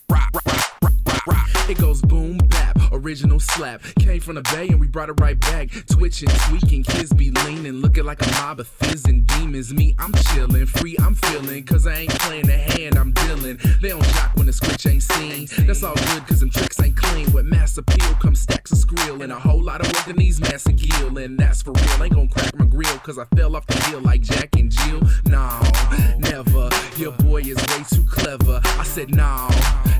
[SPEAKER 7] rock, rock, rock. It goes boom bap, original slap. Came from the Bay and we brought it right back. Twitching, tweaking, kids be leaning, looking like a mob of fizzing demons. Me, I'm chilling, free, I'm feeling, cause I ain't playing the hand, I'm dealing. They don't jock when the switch ain't seen. That's all good cause them tricks ain't clean. With mass appeal come stacks of skrill and a whole lot of work in these massive gill. And that's for real, ain't gon' crack my grill cause I fell off the hill like Jack and Jill. No, never, your boy is way too clever. I said no,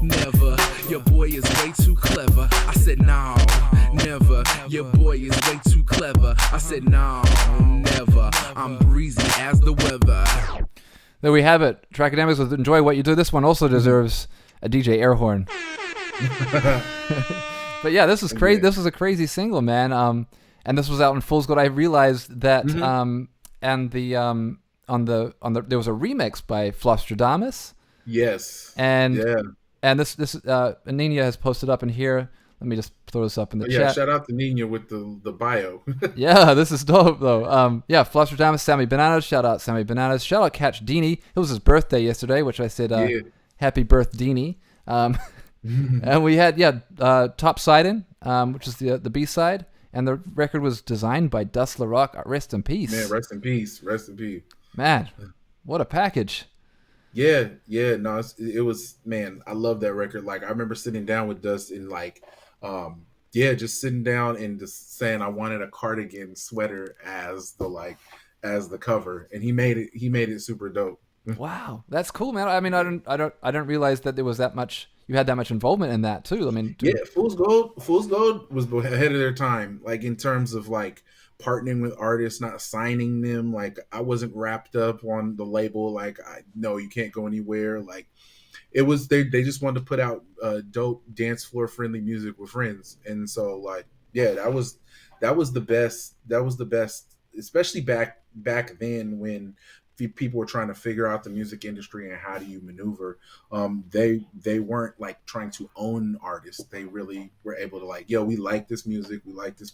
[SPEAKER 7] never, your boy is way too clever. I said no, never, your boy is way too clever. I said no, never, I'm breezy as the weather.
[SPEAKER 1] There we have it. Trackademicks with "Enjoy What You Do." This one also deserves a DJ air horn. But yeah, this was crazy. This was a crazy single, man. And this was out in Fool's Gold. I realized that and the on the there was a remix by Flosstradamus.
[SPEAKER 2] Yes.
[SPEAKER 1] And this Nina has posted up in here. Let me just throw this up in the chat.
[SPEAKER 2] Yeah, shout out to Nina with the bio.
[SPEAKER 1] Yeah, this is dope though. Flosstradamus, Sammy Bananas. Shout out Sammy Bananas. Shout out Catch Deanie. It was his birthday yesterday, which I said happy birth Deanie. And we had Top Sidin', which is the B side, and the record was designed by Dust LaRock. Rest in peace.
[SPEAKER 2] Man, rest in peace. Rest in peace.
[SPEAKER 1] Man, what a package.
[SPEAKER 2] Yeah, no, it was, man, I love that record. Like, I remember sitting down with Dust and like, just sitting down and just saying I wanted a cardigan sweater as the cover, and he made it super dope.
[SPEAKER 1] Wow, that's cool, man. I mean, I don't realize that there was that much. You had that much involvement in that too. I mean,
[SPEAKER 2] Fool's Gold was ahead of their time, like in terms of like partnering with artists, not signing them. Like, I wasn't wrapped up on the label. Like, no, you can't go anywhere. Like, it was they just wanted to put out dope dance floor friendly music with friends, and so like that was the best. That was the best, especially back then when people were trying to figure out the music industry and how do you maneuver. They weren't like trying to own artists. They really were able to like, we like this music, we like this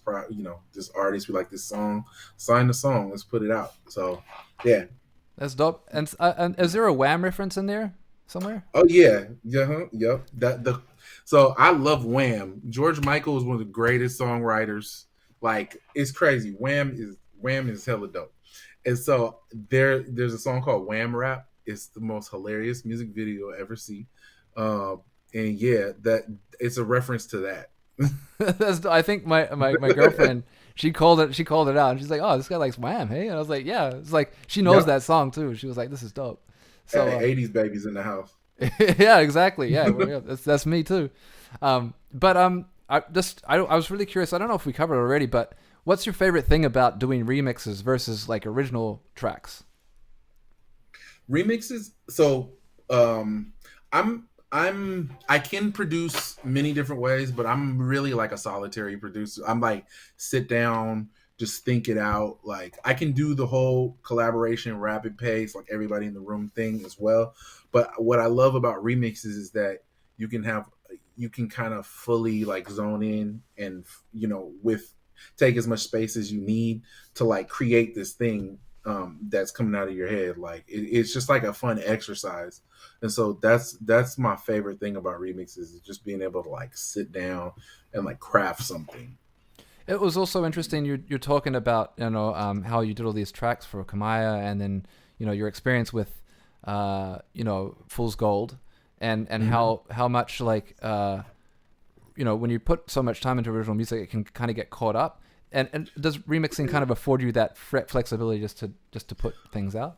[SPEAKER 2] this artist, we like this song, sign the song, let's put it out. So yeah,
[SPEAKER 1] that's dope. And is there a Wham reference in there somewhere?
[SPEAKER 2] Oh yeah, yep. So I love Wham. George Michael is one of the greatest songwriters. Like, it's crazy. Wham is hella dope. And so there's a song called Wham Rap. It's the most hilarious music video I ever see. And that it's a reference to that.
[SPEAKER 1] I think my girlfriend, she called it out, and she's like, "Oh, this guy likes Wham, hey?" And I was like, "Yeah." It's like she knows that song too. She was like, "This is dope." So
[SPEAKER 2] 80s babies in the house.
[SPEAKER 1] Yeah, exactly. Yeah, that's me too. I was really curious. I don't know if we covered it already, but what's your favorite thing about doing remixes versus like original tracks?
[SPEAKER 2] Remixes. So I can produce many different ways, but I'm really like a solitary producer. I'm like sit down, just think it out. Like I can do the whole collaboration rapid pace, like everybody in the room thing as well. But what I love about remixes is that you can have you can kind of fully like zone in and with take as much space as you need to like create this thing that's coming out of your head. Like it's just like a fun exercise, and so that's my favorite thing about remixes is just being able to like sit down and like craft something.
[SPEAKER 1] It was also interesting. You're talking about how you did all these tracks for Kamaya, and then your experience with Fool's Gold, and how much like when you put so much time into original music, it can kind of get caught up. And does remixing kind of afford you that flexibility just to put things out?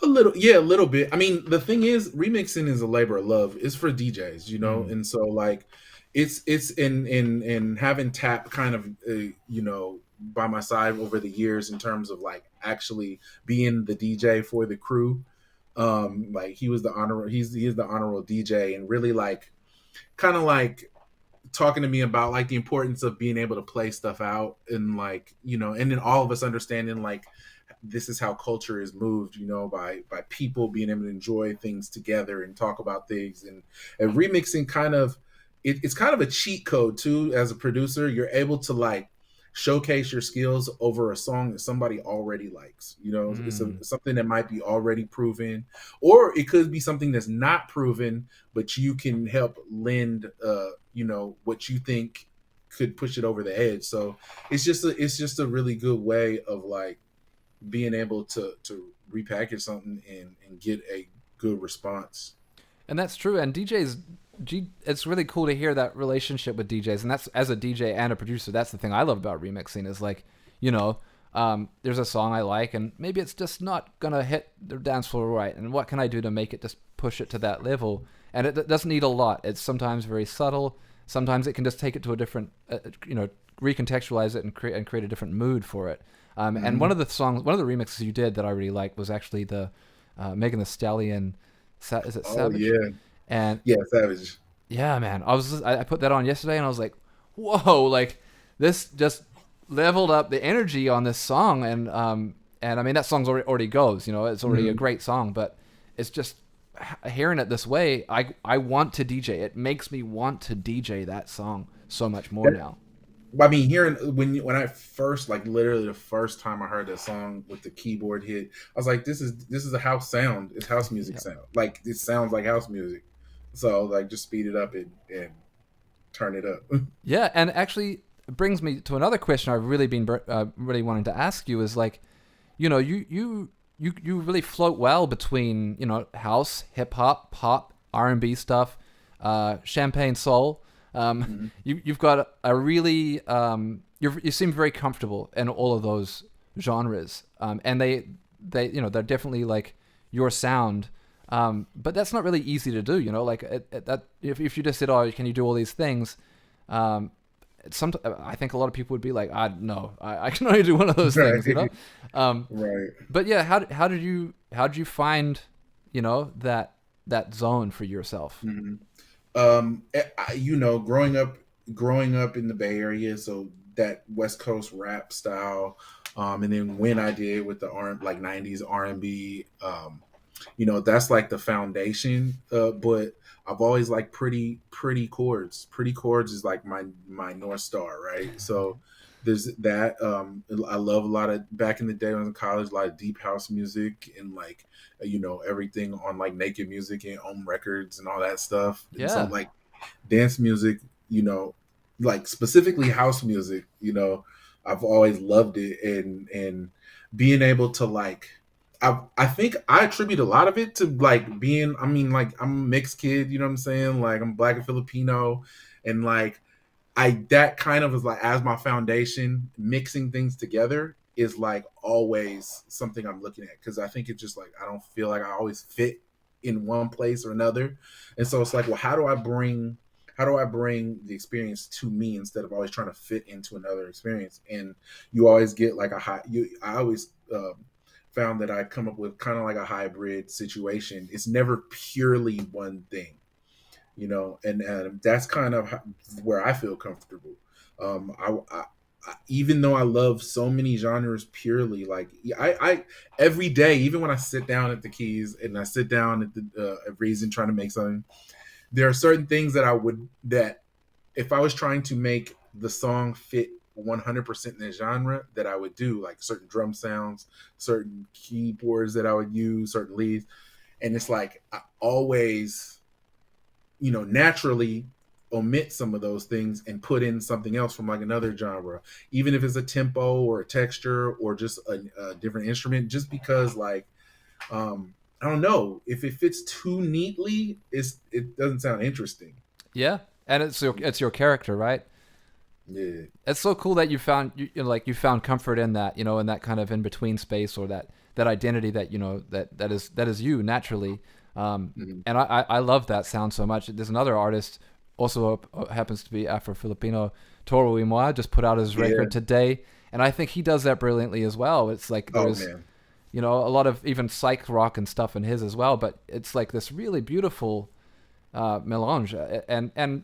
[SPEAKER 2] A little, yeah, a little bit. I mean, the thing is, remixing is a labor of love. It's for DJs, and so like, it's in having Tap kind of by my side over the years in terms of like actually being the DJ for the crew. Like he is the honorable DJ, and really like kind of like talking to me about like the importance of being able to play stuff out, and like and then all of us understanding like this is how culture is moved, by people being able to enjoy things together and talk about things, and remixing kind of it's kind of a cheat code too. As a producer, you're able to like showcase your skills over a song that somebody already likes. It's something that might be already proven, or it could be something that's not proven, but you can help lend what you think could push it over the edge. So it's just a really good way of like being able to repackage something and get a good response.
[SPEAKER 1] And that's true. And it's really cool to hear that relationship with DJs. And that's, as a DJ and a producer, that's the thing I love about remixing is like, there's a song I like, and maybe it's just not going to hit the dance floor right. And what can I do to make it just push it to that level? And it doesn't need a lot. It's sometimes very subtle. Sometimes it can just take it to a different, recontextualize it and create a different mood for it. And one of the remixes you did that I really liked was actually the Megan Thee Stallion. Is it Savage?
[SPEAKER 2] Oh yeah.
[SPEAKER 1] And
[SPEAKER 2] yeah, Savage.
[SPEAKER 1] Yeah, man. I put that on yesterday, and I was like, whoa! Like this just leveled up the energy on this song, and I mean that song's already goes. It's already a great song, but it's just hearing it this way. I want to DJ. It makes me want to DJ that song so much more now.
[SPEAKER 2] I mean, hearing when I first, like literally the first time I heard that song with the keyboard hit, I was like, this is a house sound. It's house music sound. Like it sounds like house music. So like just speed it up and turn it up.
[SPEAKER 1] Yeah, and actually it brings me to another question I've really been really wanting to ask you is like, you really float well between house, hip hop, pop, R&B stuff, champagne soul. You've got a really you seem very comfortable in all of those genres, and they're definitely like your sound, but that's not really easy to do. Like that if you just said, oh, can you do all these things? I think a lot of people would be like, no, I can only do one of those things,
[SPEAKER 2] Right.
[SPEAKER 1] But yeah, how did you find that zone for yourself?
[SPEAKER 2] Growing up in the Bay Area, so that West Coast rap style, and then when I did with the like 90s R&B, that's like the foundation, but I've always liked pretty chords. Pretty chords is like my North Star, right? So there's that. I love a lot of, back in the day when I was in college, a lot of deep house music and like, everything on like Naked Music and Ohm Records and all that stuff.
[SPEAKER 1] Yeah.
[SPEAKER 2] And so like dance music, like specifically house music, I've always loved it, and being able to like, I think I attribute a lot of it to like being, I mean, like I'm a mixed kid, you know what I'm saying? Like I'm Black and Filipino, and like that kind of is like, as my foundation, mixing things together is like always something I'm looking at, because I think it's just like I don't feel like I always fit in one place or another. And so it's like, well, how do I bring the experience to me instead of always trying to fit into another experience? And you always get like I always found that I come up with kind of like a hybrid situation. It's never purely one thing, and that's kind of where I feel comfortable. Even though I love so many genres purely, like I every day, even when I sit down at the keys and I sit down at the at Reason trying to make something, there are certain things that if I was trying to make the song fit 100% in the genre, that I would do, like certain drum sounds, certain keyboards that I would use, certain leads. And it's like I always, naturally omit some of those things and put in something else from like another genre, even if it's a tempo or a texture or just a different instrument, just because like, I don't know, if it fits too neatly, it doesn't sound interesting.
[SPEAKER 1] Yeah, and it's your character, right?
[SPEAKER 2] Yeah,
[SPEAKER 1] It's so cool that you found comfort in that, in that kind of in between space, or that identity that that is you naturally. And I love that sound so much. There's another artist also happens to be Afro-Filipino, Toro y Moi, just put out his record today, and I think he does that brilliantly as well. It's like there's a lot of even psych rock and stuff in his as well, but it's like this really beautiful melange. And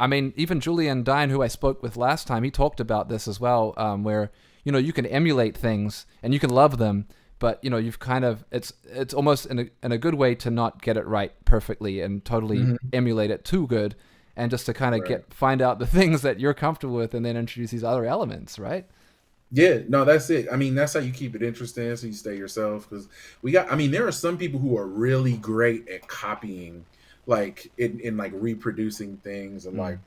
[SPEAKER 1] I mean, even Julian Dine, who I spoke with last time, he talked about this as well, where you can emulate things and you can love them, but you've kind of it's almost in a good way to not get it right perfectly and totally emulate it too good, and just to kind of find out the things that you're comfortable with and then introduce these other elements, right?
[SPEAKER 2] Yeah, no, that's it. I mean, that's how you keep it interesting, so you stay yourself. Because there are some people who are really great at copying, like in like reproducing things, and like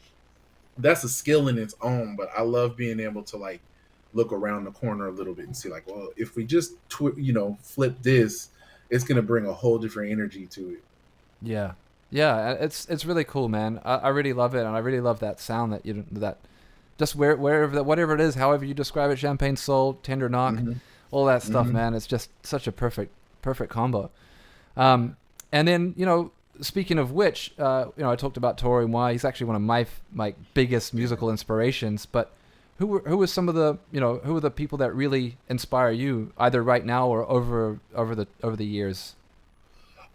[SPEAKER 2] that's a skill in its own. But I love being able to like look around the corner a little bit and see like, well, if we just flip this, it's gonna bring a whole different energy to it.
[SPEAKER 1] Yeah, it's really cool, man. I really love it, and I really love that sound that just whatever it is, however you describe it, champagne soul, tender knock, all that stuff, man. It's just such a perfect combo. And then speaking of which, I talked about Tori Moi. He's actually one of my biggest musical inspirations. But who are some of the who are the people that really inspire you, either right now or over the years?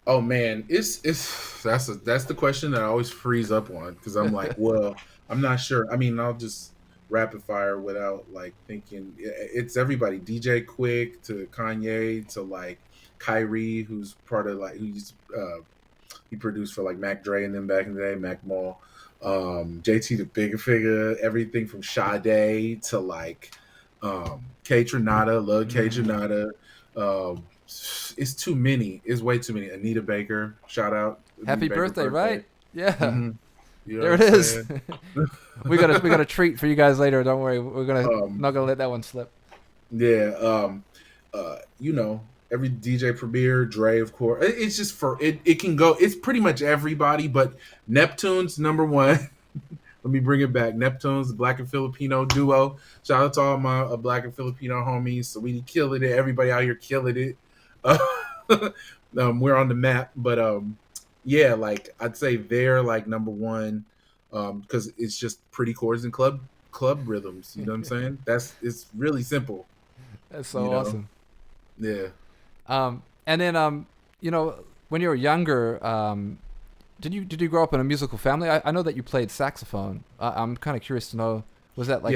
[SPEAKER 2] Oh man, that's the question that I always freeze up on, because I'm like, well, I'm not sure. I mean, I'll just rapid fire without like thinking. It's everybody, DJ Quick to Kanye to like Kyrie, who's part of like he produced for like Mac Dre and them back in the day, Mac Mall, JT the Bigger Figure, everything from Sade to like K Tronada, love K Tronada. It's too many. It's way too many. Anita Baker, shout out.
[SPEAKER 1] Happy birthday, right? Yeah.
[SPEAKER 2] There
[SPEAKER 1] it is. we got a treat for you guys later. Don't worry. We're not gonna let that one slip.
[SPEAKER 2] Yeah. Every DJ Premier, Dre, of course. It's just it can go. It's pretty much everybody, but Neptune's number one. Let me bring it back. Neptune's the Black and Filipino duo. Shout out to all my Black and Filipino homies. So we killing it. Everybody out here killing it. We're on the map, but yeah, like I'd say they're like number one, because it's just pretty chords and club rhythms. You know what I'm saying? It's really simple.
[SPEAKER 1] That's so awesome.
[SPEAKER 2] Yeah.
[SPEAKER 1] And then when you were younger, did you grow up in a musical family? I know that you played saxophone. I'm kind of curious to know, was that like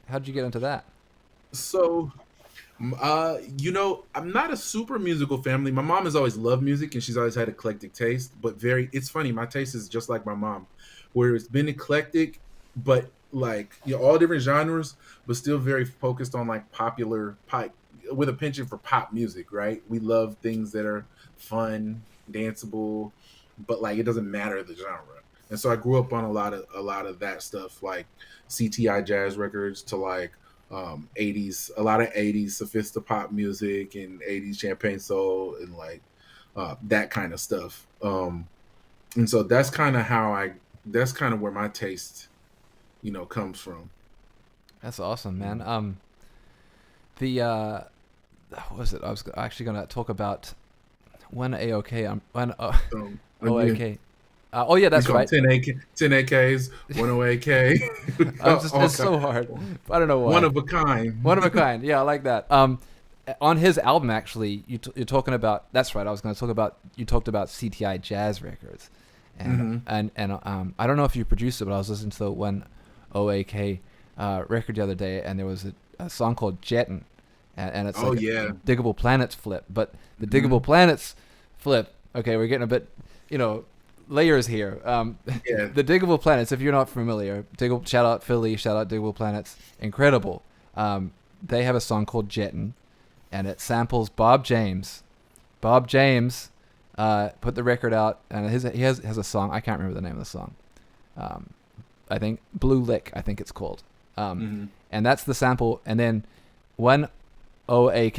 [SPEAKER 1] how did you get into that?
[SPEAKER 2] So, I'm not a super musical family. My mom has always loved music and she's always had eclectic taste, but it's funny. My taste is just like my mom, where it's been eclectic, but like, all different genres, but still very focused on like popular pop, with a penchant for pop music, right? We love things that are fun, danceable, but like it doesn't matter the genre. And so I grew up on a lot of that stuff, like CTI jazz records to like 80s, a lot of 80s sophisti-pop music and 80s champagne soul and like that kind of stuff. And so that's kind of where my taste, comes from.
[SPEAKER 1] That's awesome, man. What was it? I was actually going to talk about One AOK. One
[SPEAKER 2] So,
[SPEAKER 1] OAK. Oh yeah, that's right.
[SPEAKER 2] 10 AKs, 1 OAK.
[SPEAKER 1] It's so hard. I don't know why.
[SPEAKER 2] One of a kind.
[SPEAKER 1] One of a kind. Yeah, I like that. On his album, actually, you're talking about. That's right. I was going to talk about. You talked about CTI Jazz Records, and I don't know if you produced it, but I was listening to the one OAK record the other day, and there was a song called Jettin', and it's like a Diggable Planets flip. But the Diggable Planets flip. Okay, we're getting a bit, layers here. The Diggable Planets, if you're not familiar, shout out Philly, shout out Diggable Planets, incredible. They have a song called Jettin', and it samples Bob James. Bob James put the record out, and he has a song. I can't remember the name of the song. I think Blue Lick, I think it's called. And that's the sample. And then One OAK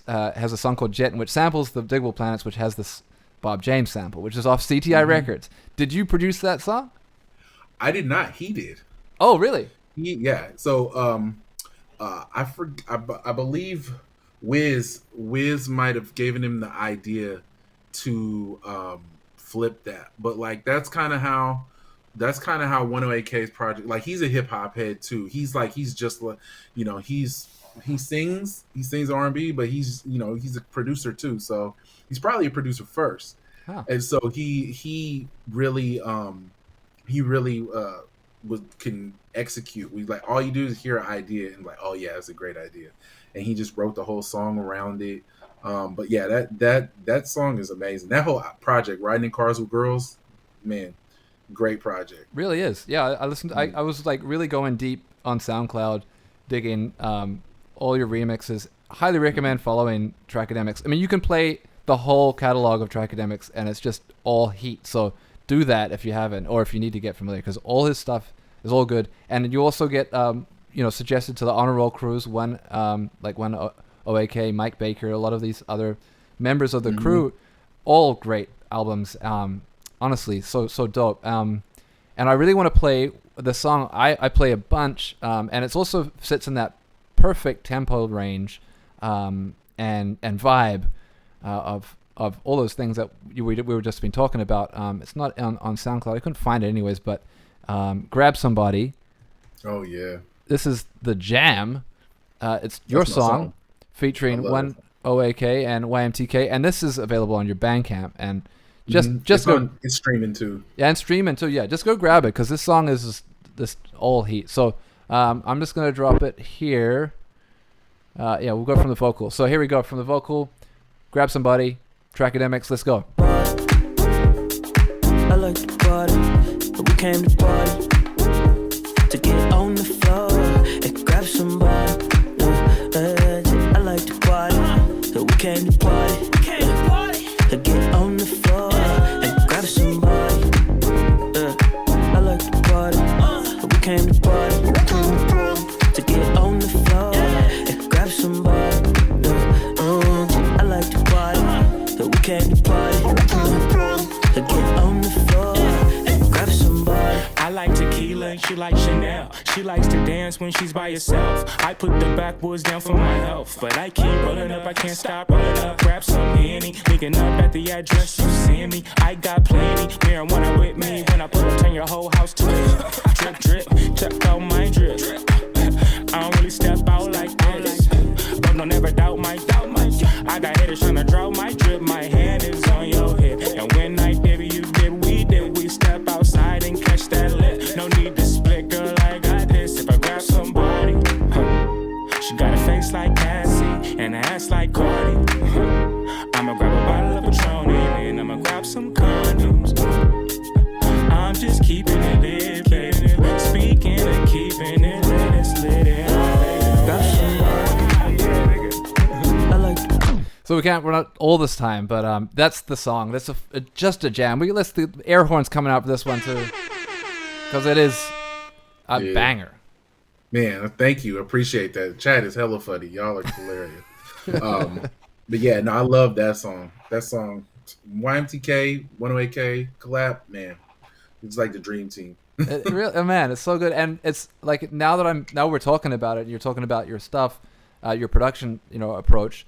[SPEAKER 1] has a song called Jettin', which samples the Diggable Planets, which has this Bob James sample, which is off CTI Records. Did you produce that song?
[SPEAKER 2] I did not. He did.
[SPEAKER 1] Oh, really?
[SPEAKER 2] Yeah. So I believe Wiz might have given him the idea to flip that, but like that's kind of how 108K's project. Like he's a hip hop head too. He's just like he sings R&B, but he's a producer too. So he's probably a producer first. Huh. And so he really can execute. We like all you do is hear an idea and like, oh yeah, it's a great idea, and he just wrote the whole song around it. But yeah, that song is amazing. That whole project, Riding in Cars with Girls, man, great project.
[SPEAKER 1] Really is. Yeah, I listened. I was like really going deep on SoundCloud, digging all your remixes. Highly recommend following Trackademicks. I mean, you can play the whole catalog of Trackademicks, and it's just all heat. So do that if you haven't, or if you need to get familiar, because all his stuff is all good. And you also get suggested to the Honor Roll crews, one OAK, Mike Baker, a lot of these other members of the crew, all great albums. Honestly, so dope. And I really want to play the song. I play a bunch, and it's also sits in that perfect tempo range and vibe of all those things that we were just been talking about. It's not on SoundCloud. I couldn't find it anyways, but Grab Somebody.
[SPEAKER 2] Oh yeah.
[SPEAKER 1] This is the jam. It's your song featuring One OAK and YMTK, and this is available on your Bandcamp. And just go.
[SPEAKER 2] It's streaming too.
[SPEAKER 1] Yeah, and streaming too. Yeah, just go grab it because this song is this all heat. So I'm just gonna drop it here. We'll go from the vocal. So here we go from the vocal. Grab Somebody. Trackademicks. Let's go.
[SPEAKER 5] I like to party, but we came to party to get on the floor and grab somebody. I like to party, so we came to party to get on the floor and grab somebody. I like to party, but we came to party to get on the floor and grab somebody. I like to party, so we came to party to get on the floor and grab somebody.
[SPEAKER 8] I like tequila and she likes Chanel. She likes to dance when she's by herself. I put the backwoods down for my health, but I keep rolling up, I can't stop rolling up. Grab some Henny, linking up at the address you send me. I got plenty marijuana with me. When I pull up, turn your whole house to it. Drip, drip, check out my drip. I don't really step out like this, but don't ever doubt my I got haters trying to draw my drip. My hand is on your hip, and when I dip, you dip, we dip. We step outside and catch that lip. No need to split, girl, I got this. If I grab somebody, she got a face like Cassie and an ass like Cardi. I'ma grab a bottle of Patron and I'ma grab some condoms. I'm just keeping it lit, baby. Speaking of keeping it lit, it's lit.
[SPEAKER 1] So we can't run out all this time, but that's the song. That's just a jam. We list the air horns coming out for this one too, because it is a banger.
[SPEAKER 2] Man, thank you. Appreciate that. Chat is hella funny. Y'all are hilarious. But yeah, no, I love that song. That song, YMTK, 108K collab, man, it's like the dream team.
[SPEAKER 1] Man, it's so good, and it's like now we're talking about it. You're talking about your stuff, your production, approach.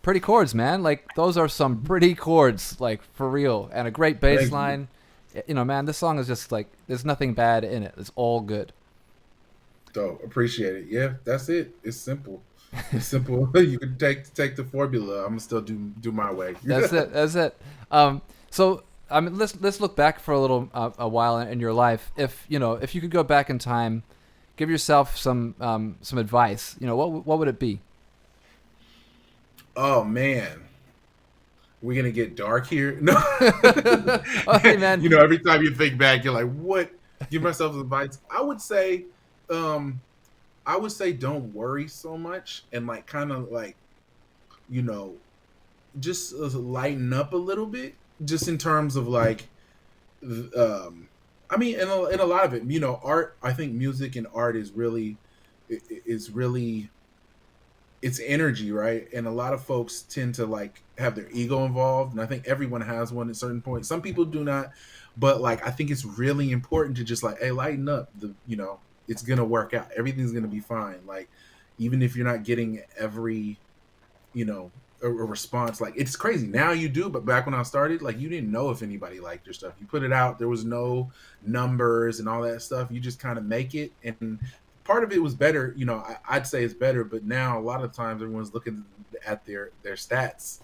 [SPEAKER 1] pretty chords, man. Like those are some pretty chords, like for real, and a great bass
[SPEAKER 2] Thank you.
[SPEAKER 1] line. You know, man, this song is just like there's nothing bad in it. It's all good.
[SPEAKER 2] Dope. Appreciate it. Yeah, that's it. It's simple. It's simple. You can take the formula. I'm gonna still do my way.
[SPEAKER 1] That's it. That's it. So I mean, let's look back for a while in your life. If you could go back in time, give yourself some advice. You know, what would it be?
[SPEAKER 2] Oh man, we're gonna get dark here. No,
[SPEAKER 1] Okay, man.
[SPEAKER 2] You know, every time you think back, you're like, what? Give myself some advice. I would say don't worry so much and like kind of like, you know, just lighten up a little bit, just in terms of like, I mean, in a lot of it, you know, art. I think music and art is really it's energy, right? And a lot of folks tend to like have their ego involved, and I think everyone has one at certain points. Some people do not, but like I think it's really important to just like, hey, lighten up. It's gonna work out. Everything's gonna be fine. Like even if you're not getting every, you know, a response, like it's crazy now you do, but back when I started, like you didn't know if anybody liked your stuff. You put it out, there was no numbers and all that stuff. You just kind of make it, and part of it was better, you know. I'd say it's better, but now a lot of times everyone's looking at their stats.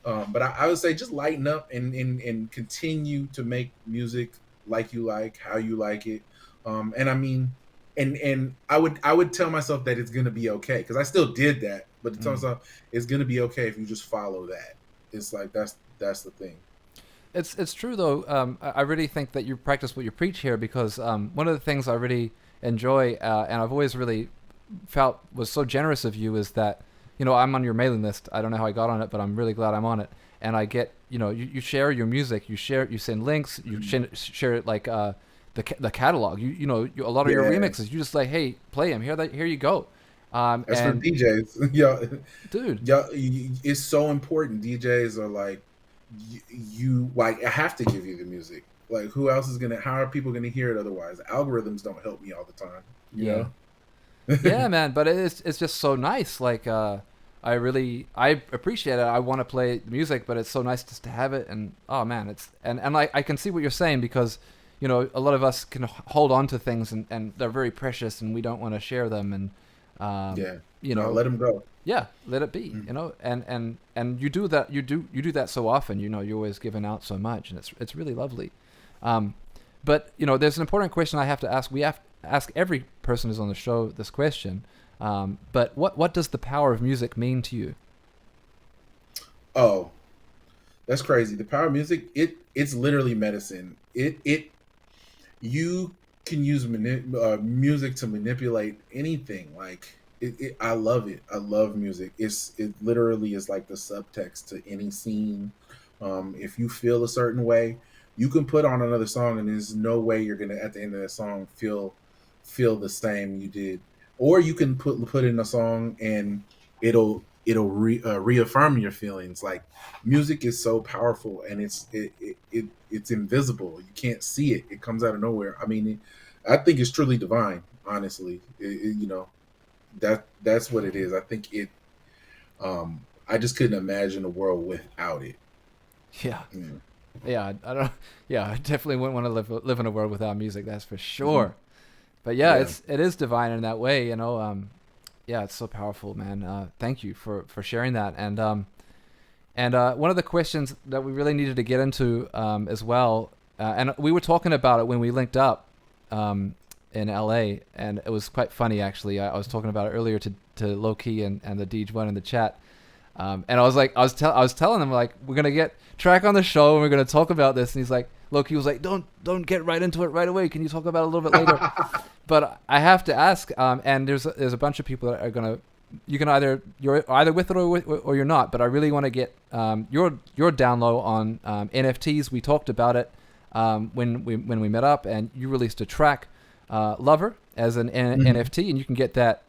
[SPEAKER 2] But I would say just lighten up and continue to make music like you like, how you like it. And I mean, and I would tell myself that it's gonna be okay, because I still did that, but to tell myself it's gonna be okay if you just follow that. It's like that's the thing.
[SPEAKER 1] It's true though. I really think that you practice what you preach here, because one of the things I really enjoy and I've always really felt was so generous of you is that, you know, I'm on your mailing list. I don't know how I got on it, but I'm really glad I'm on it. And I get, you know, you share your music, you send links, you share it like the catalog. You know, a lot of your remixes. You just like, hey, play them. Here you go.
[SPEAKER 2] As for DJs,
[SPEAKER 1] dude,
[SPEAKER 2] it's so important. DJs are like, you like, I have to give you the music. Like, who else is gonna? How are people gonna hear it otherwise? Algorithms don't help me all the time. You know?
[SPEAKER 1] Yeah, man. But it's just so nice. Like, I appreciate it. I want to play the music, but it's so nice just to have it. And oh man, it's and like I can see what you're saying, because, you know, a lot of us can hold on to things and they're very precious and we don't want to share them. And you know,
[SPEAKER 2] let them go.
[SPEAKER 1] Yeah, let it be. You know, and you do that. You do that so often. You know, you're always giving out so much, and it's really lovely. But you know, there's an important question I have to ask. We have to ask every person who's on the show this question. But what does the power of music mean to you?
[SPEAKER 2] Oh, that's crazy. The power of music, it's literally medicine. You can use music to manipulate anything. Like I love it. I love music. It literally is like the subtext to any scene. If you feel a certain way, you can put on another song, and there's no way you're gonna at the end of that song feel the same you did. Or you can put in a song and it'll reaffirm your feelings. Like music is so powerful, and it's invisible. You can't see it. It comes out of nowhere. I mean, I think it's truly divine. Honestly, you know, that's what it is. I think it. I just couldn't imagine a world without it.
[SPEAKER 1] Yeah. Yeah, I don't. Yeah, I definitely wouldn't want to live in a world without music. That's for sure. But yeah, it is divine in that way, you know. Yeah, it's so powerful, man. Thank you for sharing that. And one of the questions that we really needed to get into as well, and we were talking about it when we linked up in LA, and it was quite funny actually. I was talking about it earlier to Low-Key and the Deej1 in the chat. And I was telling him, like, we're gonna get Track on the show and we're gonna talk about this, and he's like, Loki was like, don't get right into it right away. Can you talk about it a little bit later? But I have to ask, and there's a bunch of people that are gonna, you're either with it or you're not. But I really want to get your down low on NFTs. We talked about it when we met up, and you released a track, Lover, as an NFT, and you can get that.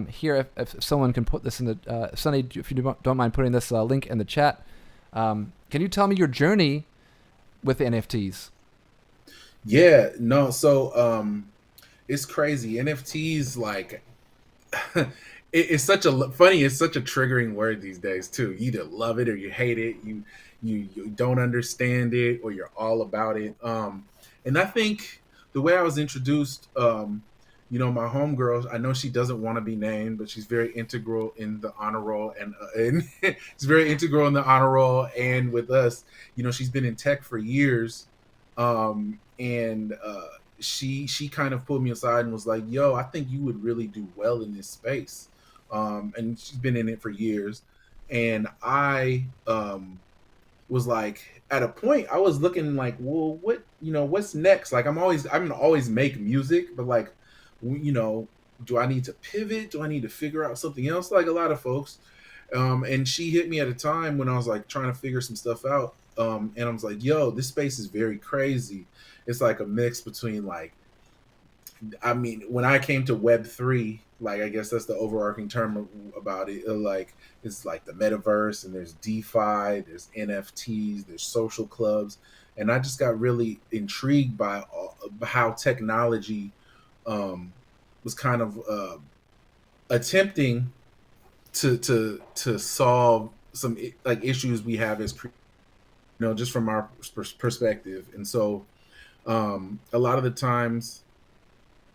[SPEAKER 1] Here, if someone can put this in the Sonny, if you don't mind putting this link in the chat, can you tell me your journey with NFTs?
[SPEAKER 2] Yeah, no, so it's crazy. NFTs, like, it's such a funny. It's such a triggering word these days too. You either love it or you hate it. You don't understand it or you're all about it. And I think the way I was introduced, my homegirl, I know she doesn't want to be named, but she's very integral in the honor roll, and it's very integral in the honor roll and with us. She's been in tech for years, and she kind of pulled me aside and was like, "Yo, I think you would really do well in this space." And she's been in it for years, and I was like, at a point I was looking like, well, what's next? Like, I'm gonna always make music, but like, do I need to pivot? Do I need to figure out something else? Like a lot of folks. And she hit me at a time when I was like trying to figure some stuff out. And I was like, yo, this space is very crazy. It's like a mix between like, I mean, when I came to Web3, like, I guess that's the overarching term about it. Like, it's like the metaverse, and there's DeFi, there's NFTs, there's social clubs. And I just got really intrigued by how technology was kind of attempting to solve some like issues we have as just from our perspective. And so a lot of the times,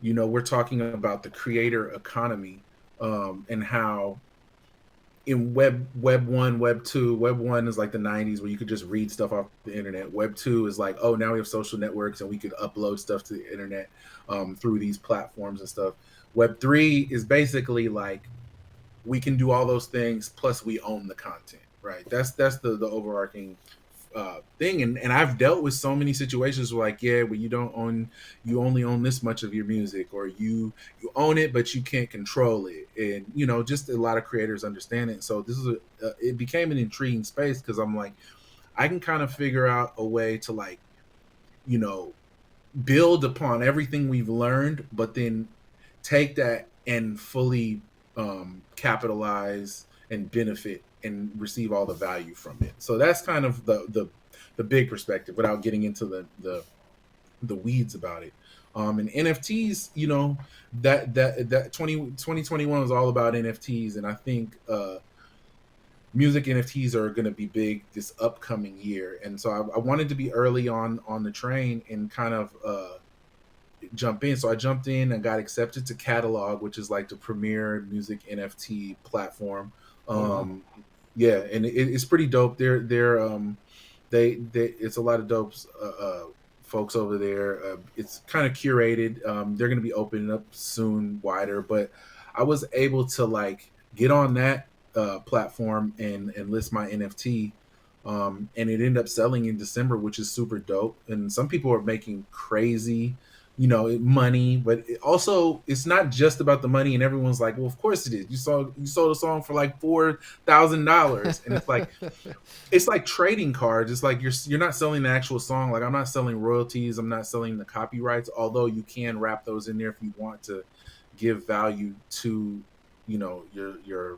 [SPEAKER 2] we're talking about the creator economy, and how in web 1, web 2, web 1 is like the 90s where you could just read stuff off the internet. Web 2 is like, oh, now we have social networks and we could upload stuff to the internet through these platforms and stuff. Web 3 is basically like, we can do all those things, plus we own the content, right? That's the overarching thing. And I've dealt with so many situations where like, yeah, well, you only own this much of your music, or you own it, but you can't control it. And, just a lot of creators understand it. So this is it became an intriguing space, because I'm like, I can kind of figure out a way to like, build upon everything we've learned, but then take that and fully capitalize and benefit and receive all the value from it. So that's kind of the big perspective, without getting into the weeds about it. And NFTs, that 2021 was all about NFTs, and I think music NFTs are going to be big this upcoming year. And so I wanted to be early on the train and kind of jump in. So I jumped in and got accepted to Catalog, which is like the premier music NFT platform. Yeah, and it's pretty dope. They it's a lot of dope folks over there. It's kind of curated. They're going to be opening up soon wider, but I was able to like get on that platform and list my NFT. And it ended up selling in December, which is super dope. And some people are making crazy money, but it's not just about the money. And everyone's like, well, of course it is. You sold a song for like $4,000, and it's like trading cards. It's like you're not selling the actual song. Like, I'm not selling royalties. I'm not selling the copyrights, although you can wrap those in there if you want to give value to your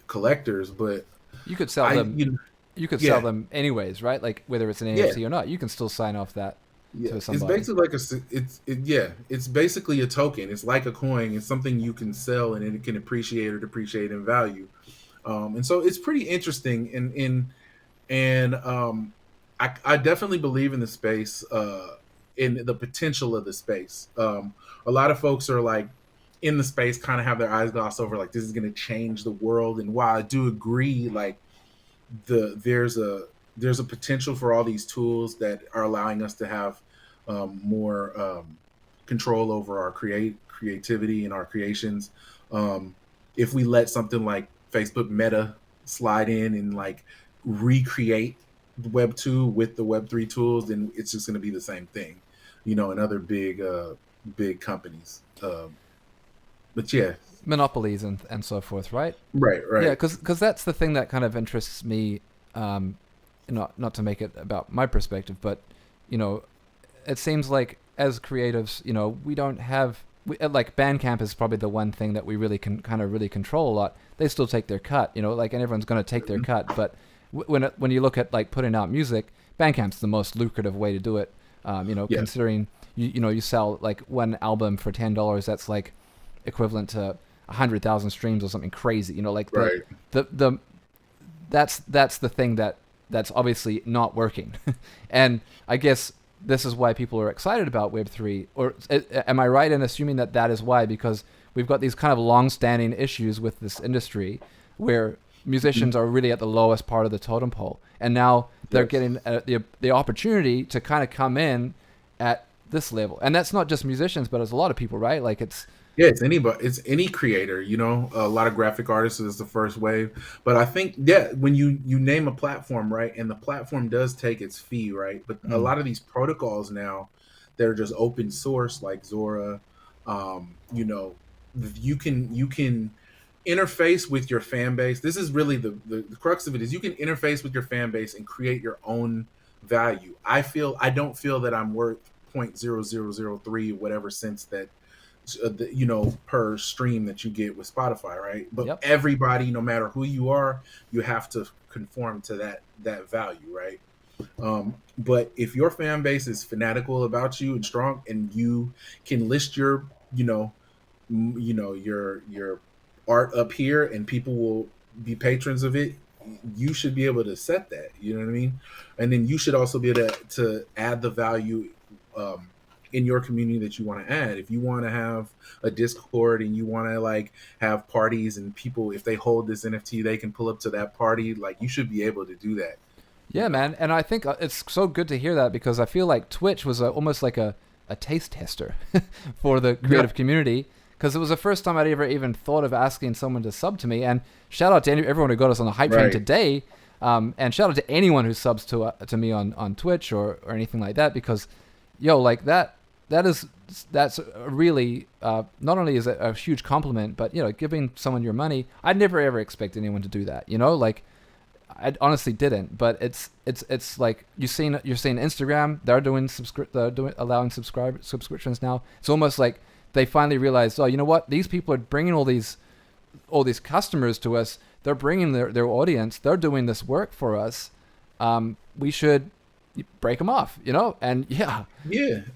[SPEAKER 2] collectors. But
[SPEAKER 1] you could sell them. You could sell them anyways, right? Like, whether it's an NFT or not, you can still sign off that.
[SPEAKER 2] Yeah, it's basically like it's basically a token. It's like a coin. It's something you can sell, and it can appreciate or depreciate in value. And so it's pretty interesting. And I definitely believe in the space, in the potential of the space. A lot of folks are like in the space, kind of have their eyes glossed over, like, this is going to change the world. And while I do agree, like there's a potential for all these tools that are allowing us to have more control over our creativity and our creations. If we let something like Facebook Meta slide in and like recreate Web 2 with the Web 3 tools, then it's just going to be the same thing, and other big companies. But yeah,
[SPEAKER 1] monopolies and so forth, right?
[SPEAKER 2] Right.
[SPEAKER 1] Yeah, because that's the thing that kind of interests me. Not to make it about my perspective, but it seems like as creatives, we don't have like Bandcamp is probably the one thing that we really can kind of really control a lot. They still take their cut, and everyone's going to take their cut. But when you look at like putting out music, Bandcamp's the most lucrative way to do it. Considering you sell like one album for $10, that's like equivalent to 100,000 streams or something crazy. You know, like
[SPEAKER 2] Right.
[SPEAKER 1] that's the thing that's obviously not working. And I guess this is why people are excited about Web3. Or am I right in assuming that is why? Because we've got these kind of long-standing issues with this industry where musicians are really at the lowest part of the totem pole, and now they're getting the opportunity to kind of come in at this level. And that's not just musicians, but it's a lot of people, right? Like it's
[SPEAKER 2] anybody, it's any creator, you know. A lot of graphic artists is the first wave, but I think when you name a platform, right, and the platform does take its fee, right, but a lot of these protocols now, they're just open source, like Zora. You know, you can interface with your fan base. This is really the crux of it, is you can interface with your fan base and create your own value. I don't feel that I'm worth 0.0003 whatever cents that you know, per stream that you get with Spotify, right? But everybody, no matter who you are, you have to conform to that value, right? But if your fan base is fanatical about you and strong, and you can list your your art up here, and people will be patrons of it, you should be able to set that. You know what I mean? And then you should also be able to add the value in your community that you want to add. If you want to have a Discord and you want to like have parties, and people, if they hold this NFT, they can pull up to that party, like you should be able to do that.
[SPEAKER 1] Yeah, man. And I think it's so good to hear that, because I feel like Twitch was almost like a taste tester for the creative community, because it was the first time I'd ever even thought of asking someone to sub to me. And shout out to everyone who got us on the hype train today. And shout out to anyone who subs to me on Twitch or anything like that, because like that's really not only is it a huge compliment, but giving someone your money. I'd never ever expect anyone to do that. Like I honestly didn't. But it's like you're seeing Instagram. They're allowing subscriptions now. It's almost like they finally realized, oh, you know what? These people are bringing all these customers to us. They're bringing their audience. They're doing this work for us. We should break them off, and yeah.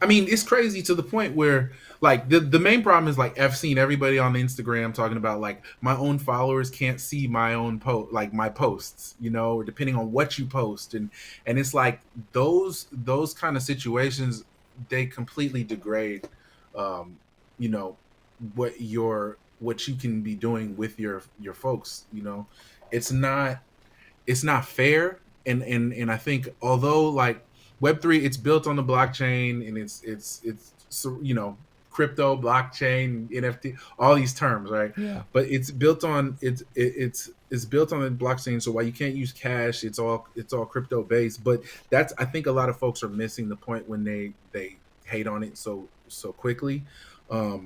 [SPEAKER 2] I mean, it's crazy to the point where like the main problem is like I've seen everybody on Instagram talking about like my own followers can't see my own my posts, depending on what you post, and it's like those kind of situations, they completely degrade what you can be doing with your folks. It's not fair. And I think, although like Web3, it's built on the blockchain, and it's crypto, blockchain, NFT, all these terms, right?
[SPEAKER 1] Yeah.
[SPEAKER 2] But it's built on it's built on the blockchain. So while you can't use cash, it's all crypto based. But I think a lot of folks are missing the point when they hate on it so quickly. I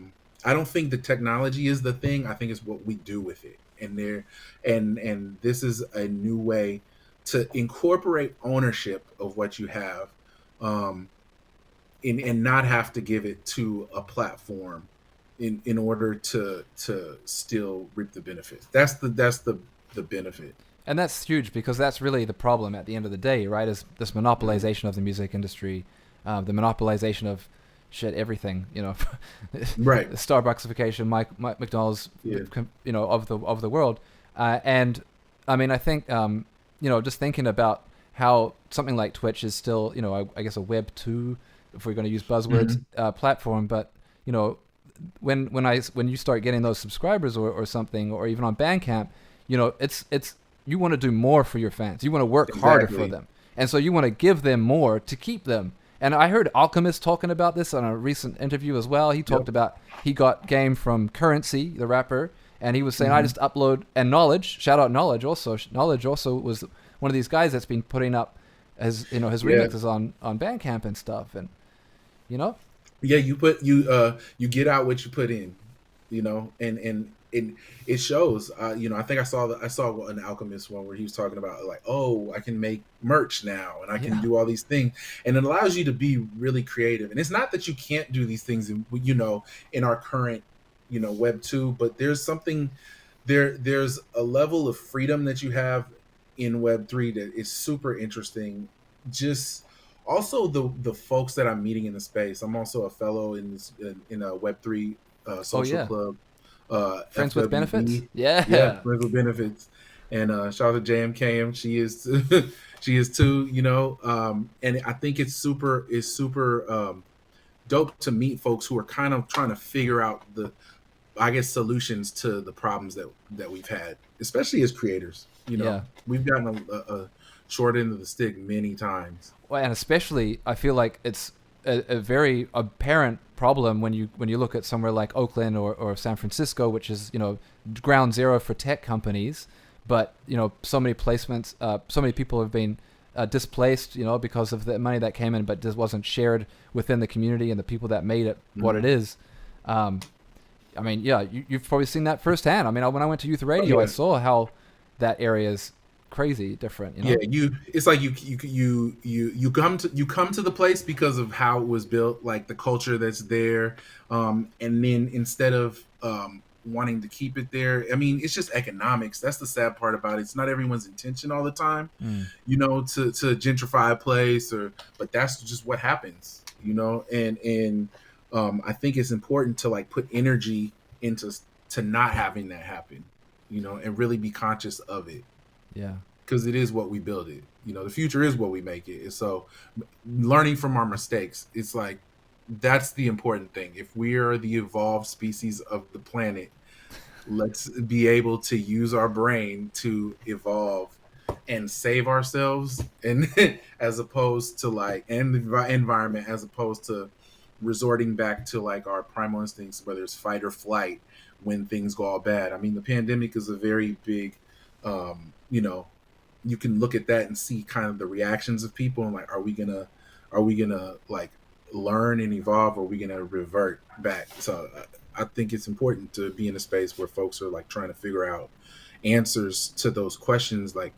[SPEAKER 2] don't think the technology is the thing. I think it's what we do with it. And this is a new way to incorporate ownership of what you have, and not have to give it to a platform in order to still reap the benefits. That's the benefit.
[SPEAKER 1] And that's huge, because that's really the problem at the end of the day, right? Is this monopolization of the music industry, the monopolization of everything,
[SPEAKER 2] right?
[SPEAKER 1] Starbucksification, McDonald's, of the world, and I mean, I think. Just thinking about how something like Twitch is still, I guess a Web 2, if we're going to use buzzwords, platform. But, when you start getting those subscribers or something, or even on Bandcamp, it's you want to do more for your fans. You want to work harder for them. And so you want to give them more to keep them. And I heard Alchemist talking about this on a recent interview as well. He talked about he got game from Currency, the rapper. And he was saying, I just upload, and Knowledge, shout out Knowledge also. Knowledge also was one of these guys that's been putting up his remixes on Bandcamp and stuff. And, Yeah, you get out what you put in, and it shows. I think I saw an Alchemist one where he was talking about like, oh, I can make merch now, and I can do all these things, and it allows you to be really creative. And it's not that you can't do these things in our current Web 2, but there's a level of freedom that you have in Web 3 that is super interesting. Just also the folks that I'm meeting in the space. I'm also a fellow in a Web 3 social club. Friends with Benefits.
[SPEAKER 2] FWB.
[SPEAKER 1] Yeah.
[SPEAKER 2] Friends with Benefits. And shout out to JMKM. She is she is too, and I think it's super dope to meet folks who are kind of trying to figure out the, I guess, solutions to the problems that we've had, especially as creators. We've gotten a short end of the stick many times.
[SPEAKER 1] Well, and especially I feel like it's a very apparent problem when you look at somewhere like Oakland or San Francisco, which is ground zero for tech companies, but so many placements, so many people have been displaced, because of the money that came in, but just wasn't shared within the community and the people that made it what it is. I mean, yeah, you've probably seen that firsthand. I mean, when I went to youth radio, I saw how that area is crazy different.
[SPEAKER 2] Yeah, it's like you come to the place because of how it was built, like the culture that's there, and then instead of wanting to keep it there, I mean, it's just economics. That's the sad part about it. It's not everyone's intention all the time, to gentrify a place, but that's just what happens, and I think it's important to like put energy into not having that happen, and really be conscious of it.
[SPEAKER 1] Yeah,
[SPEAKER 2] because it is what we build it. The future is what we make it. And so learning from our mistakes, it's like, that's the important thing. If we are the evolved species of the planet, let's be able to use our brain to evolve and save ourselves, and as opposed to and the environment, as opposed to resorting back to like our primal instincts, whether it's fight or flight when things go all bad. I mean, the pandemic is a very big, you can look at that and see kind of the reactions of people, and like, are we gonna like learn and evolve, or are we gonna revert back? So I think it's important to be in a space where folks are like trying to figure out answers to those questions. Like,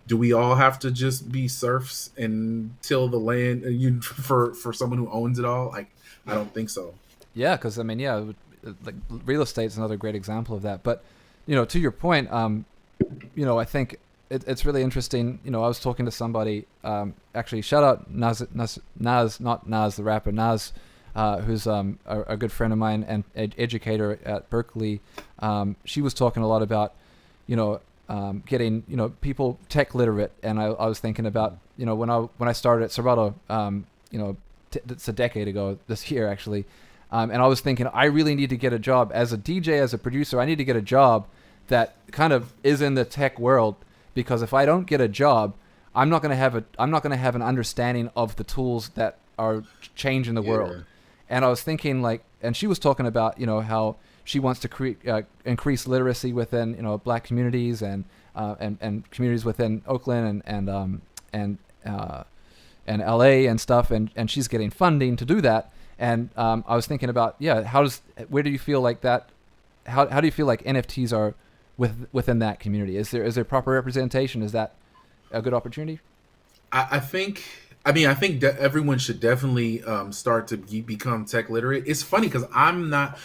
[SPEAKER 2] do we all have to just be serfs and till the land for someone who owns it all? Like, I don't think so.
[SPEAKER 1] Yeah, because I mean, like real estate is another great example of that. But to your point, I think it's really interesting. I was talking to somebody, actually, shout out Nas, not Nas the rapper, Nas, who's a good friend of mine and educator at Berkeley. She was talking a lot about, getting, people tech literate. And I was thinking about, when I started at Serato, it's a decade ago this year, actually. And I was thinking, I really need to get a job as a DJ, as a producer. I need to get a job that kind of is in the tech world, because if I don't get a job, I'm not going to have an understanding of the tools that are changing the world. And I was thinking, like, and she was talking about, how she wants to increase literacy within, Black communities and communities within Oakland and LA and stuff, and she's getting funding to do that. And I was thinking about, where do you feel like that? How do you feel like NFTs are within that community? Is there proper representation? Is that a good opportunity?
[SPEAKER 2] I think that everyone should definitely start to become tech literate. It's funny because I'm not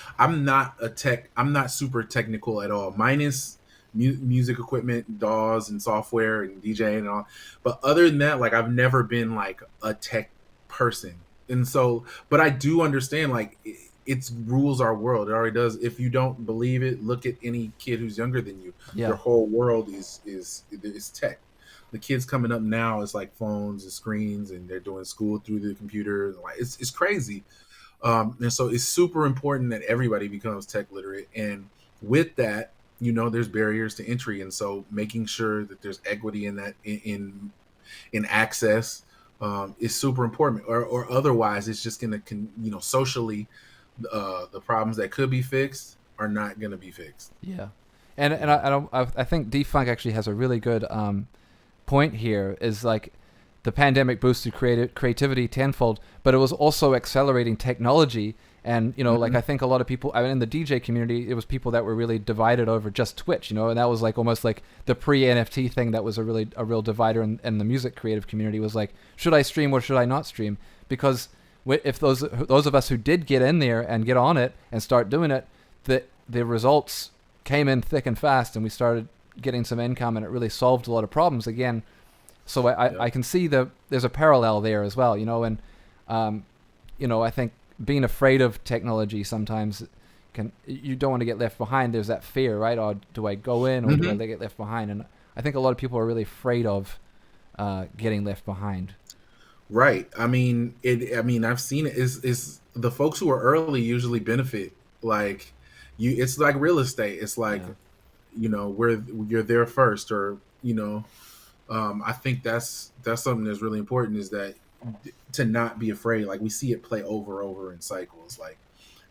[SPEAKER 2] super technical at all, minus music equipment, DAWs and software and DJing and all. But other than that, like, I've never been like a tech person. And so, but I do understand, like, it rules our world. It already does. If you don't believe it, look at any kid who's younger than you. Yeah. Their whole world is tech. The kids coming up now is like phones and screens, and they're doing school through the computer. Like, it's crazy. And so it's super important that everybody becomes tech literate. And with that, there's barriers to entry. And so making sure that there's equity in that, in access, is super important, or otherwise it's just going to, socially, the problems that could be fixed are not going to be fixed.
[SPEAKER 1] Yeah. And I think D-Funk actually has a really good point here, is like the pandemic boosted creativity tenfold, but it was also accelerating technology. And, like, I think a lot of people, I mean, in the DJ community, it was people that were really divided over just Twitch, and that was like almost like the pre-NFT thing that was a real divider in the music creative community, was like, should I stream or should I not stream? Because if those of us who did get in there and get on it and start doing it, the results came in thick and fast, and we started getting some income, and it really solved a lot of problems again. So I can see there's a parallel there as well, and I think being afraid of technology sometimes, you don't want to get left behind. There's that fear, right? Or do I go in, or do I get left behind? And I think a lot of people are really afraid of getting left behind.
[SPEAKER 2] Right. I mean, I've seen it. Is the folks who are early usually benefit. Like, it's like real estate. It's like, where you're there first, or I think that's something that's really important, is that to not be afraid. Like, we see it play over in cycles. Like,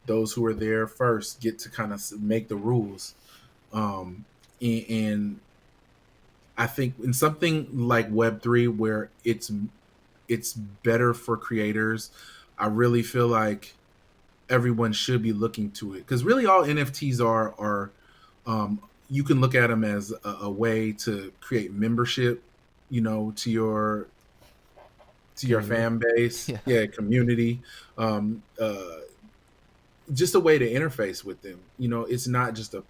[SPEAKER 2] those who are there first get to kind of make the rules. And I think in something like Web3, where it's better for creators, I really feel like everyone should be looking to it, because really all NFTs are you can look at them as a way to create membership, to your fan base, community, just a way to interface with them. It's not just a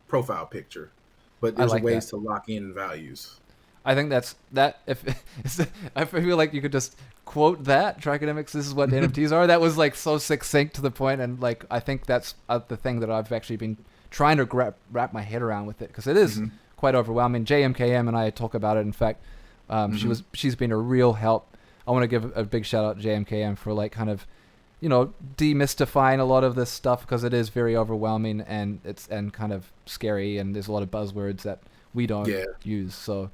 [SPEAKER 2] profile picture, but there's ways to lock in values.
[SPEAKER 1] I think that's that. I feel like you could just quote that Trackademicks. This is what NFTs are. That was like so succinct to the point, and like I think that's the thing that I've actually been trying to wrap my head around with it, because it is quite overwhelming. JMKM and I talk about it. In fact, she's been a real help. I want to give a big shout out to JMKM for like kind of demystifying a lot of this stuff, because it is very overwhelming and kind of scary, and there's a lot of buzzwords that we don't use. So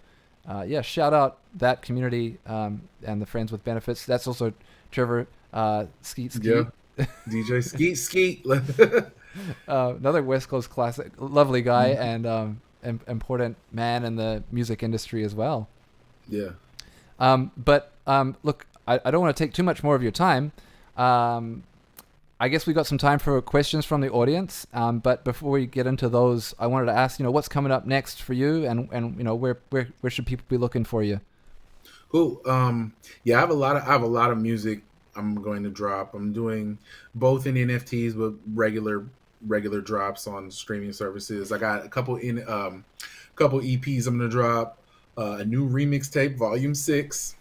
[SPEAKER 1] shout out that community and the Friends with Benefits. That's also Trevor Skeet.
[SPEAKER 2] DJ Skeet.
[SPEAKER 1] Another West Coast classic, lovely guy, and important man in the music industry as well.
[SPEAKER 2] Yeah.
[SPEAKER 1] But look, I don't want to take too much more of your time. I guess we got some time for questions from the audience. But before we get into those, I wanted to ask, what's coming up next for you, and where should people be looking for you?
[SPEAKER 2] Cool. I have a lot of music I'm going to drop. I'm doing both in NFTs, but regular drops on streaming services. I got a couple EPs I'm going to drop. A new remix tape, Volume 6.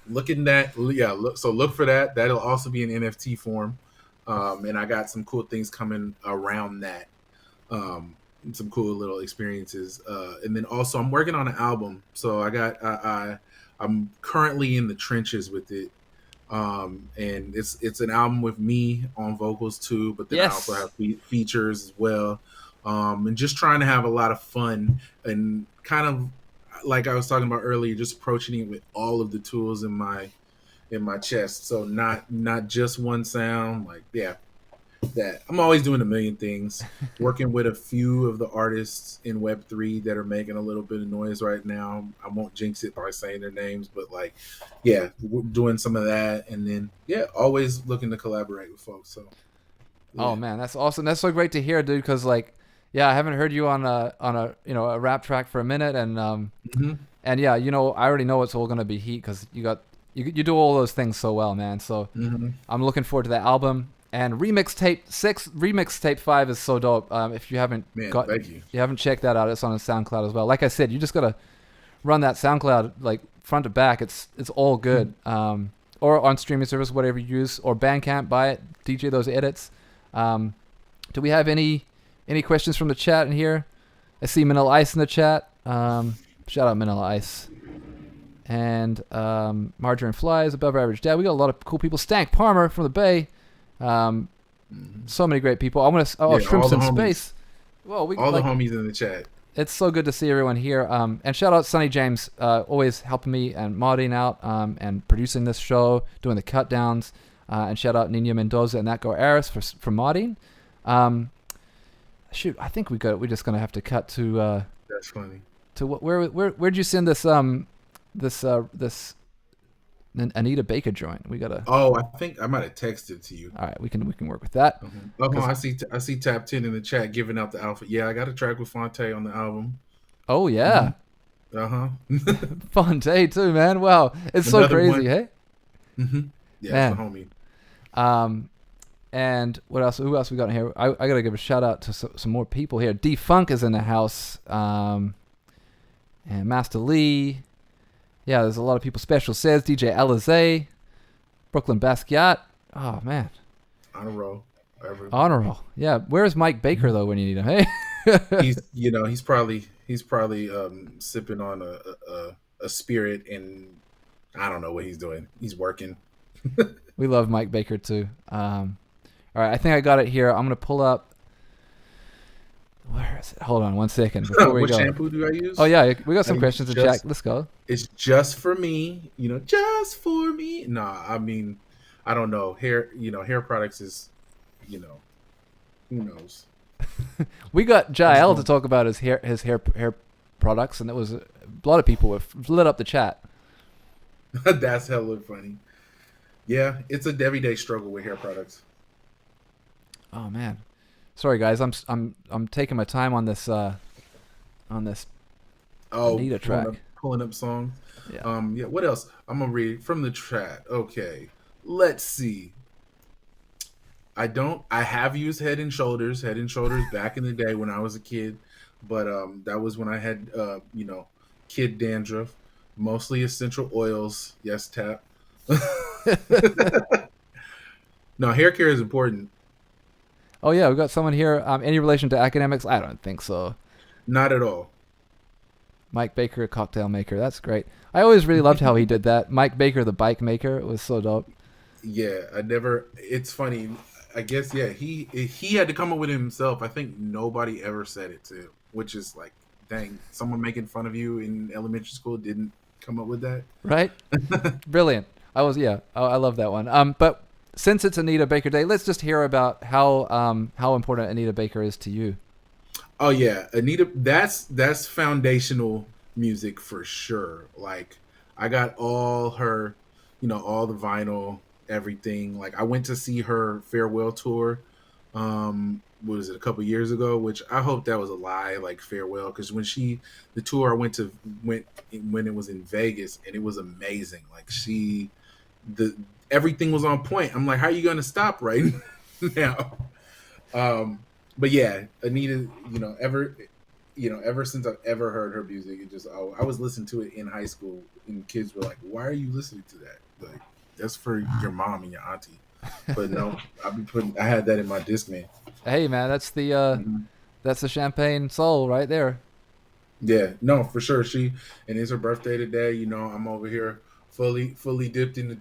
[SPEAKER 2] Look for that. That'll also be in NFT form. And I got some cool things coming around that. Some cool little experiences. And then also I'm working on an album. So I'm currently in the trenches with it. And it's an album with me on vocals too, but then I also have features as well. And just trying to have a lot of fun, and kind of like I was talking about earlier, just approaching it with all of the tools in my chest. So not just one sound, that I'm always doing a million things. Working with a few of the artists in Web3 that are making a little bit of noise right now. I won't jinx it by saying their names, but doing some of that, and then always looking to collaborate with folks. So
[SPEAKER 1] oh man, that's awesome. That's so great to hear, dude, because I haven't heard you on a rap track for a minute, and I already know it's all gonna be heat, because you do all those things so well, man. So I'm looking forward to that album. And Remix Tape 5 is so dope. If you haven't you haven't checked that out, it's on SoundCloud as well. Like I said, you just gotta run that SoundCloud like front to back. It's all good. Or on streaming service, whatever you use, or Bandcamp, buy it, DJ those edits. Do we have any questions from the chat in here? I see Manila Ice in the chat. Shout out Manila Ice. And Margarine Flies, Above Average Dad. We got a lot of cool people. Stank Palmer from the Bay. So many great people. Shrimps in Space. Well,
[SPEAKER 2] the homies in the chat.
[SPEAKER 1] It's so good to see everyone here. And shout out Sonny James, always helping me and modding out and producing this show, doing the cut downs. And shout out Nina Mendoza and That Go Aris for modding. I think we're just gonna have to cut to.
[SPEAKER 2] That's funny.
[SPEAKER 1] To where'd you send this this Anita Baker joint? We gotta.
[SPEAKER 2] Oh, I think I might have texted to you.
[SPEAKER 1] All right, we can work with that.
[SPEAKER 2] I see Tap 10 in the chat giving out the alpha. Yeah, I got a track with Fonte on the album.
[SPEAKER 1] Oh yeah. Fonte too, man. Wow, it's so crazy, one. Hey.
[SPEAKER 2] Yeah, it's the homie.
[SPEAKER 1] And what else? Who else we got in here? I gotta give a shout out to some more people here. D Funk is in the house. And Master Lee. Yeah, there's a lot of people. Special Says, DJ Alizé, Brooklyn Basquiat. Oh, man.
[SPEAKER 2] On a roll.
[SPEAKER 1] Honorable. Yeah. Where's Mike Baker though when you need him? Hey.
[SPEAKER 2] he's probably sipping on a spirit, and I don't know what he's doing. He's working.
[SPEAKER 1] We love Mike Baker too. All right, I think I got it here. I'm gonna pull up. Where is it? Hold on one second before we
[SPEAKER 2] what
[SPEAKER 1] go.
[SPEAKER 2] shampoo do I use?
[SPEAKER 1] Oh yeah, we got some questions to check. Let's go.
[SPEAKER 2] It's just for me, just for me. Nah, I mean, I don't know. Hair products is, who knows?
[SPEAKER 1] We got Jael to talk about his hair products, and it was a lot of people lit up the chat.
[SPEAKER 2] That's hella funny. Yeah, it's a everyday struggle with hair products.
[SPEAKER 1] Oh man, sorry guys, I'm taking my time on this Anita track.
[SPEAKER 2] Pulling up songs.
[SPEAKER 1] Yeah.
[SPEAKER 2] Yeah. What else? I'm gonna read from the chat. Okay, let's see. I have used Head and Shoulders back in the day when I was a kid, but that was when I had kid dandruff, mostly essential oils. Yes, tap. No, hair care is important.
[SPEAKER 1] Oh yeah, we got someone here. Any relation to academics? I don't think so.
[SPEAKER 2] Not at all.
[SPEAKER 1] Mike Baker, cocktail maker. That's great. I always really loved how he did that. Mike Baker, the bike maker. It was so dope.
[SPEAKER 2] Yeah, it's funny. I guess, yeah, he had to come up with it himself. I think nobody ever said it to him, which is like, dang, someone making fun of you in elementary school didn't come up with that.
[SPEAKER 1] Right? Brilliant. I love that one. But since it's Anita Baker Day, let's just hear about how important Anita Baker is to you.
[SPEAKER 2] Oh yeah, Anita, that's foundational music for sure. Like, I got all her, all the vinyl, everything. Like, I went to see her farewell tour. What was it, a couple years ago? Which I hope that was a lie, like farewell, because the tour I went when it was in Vegas, and it was amazing. Like, everything was on point. I'm like, how are you gonna stop right now? But yeah, Anita, ever since I've ever heard her music, I was listening to it in high school, and kids were like, "Why are you listening to that?" Like, that's for your mom and your auntie. But no, I had that in my Discman.
[SPEAKER 1] Hey man, that's the champagne soul right there.
[SPEAKER 2] Yeah, no, for sure. And it's her birthday today. I'm over here fully dipped in the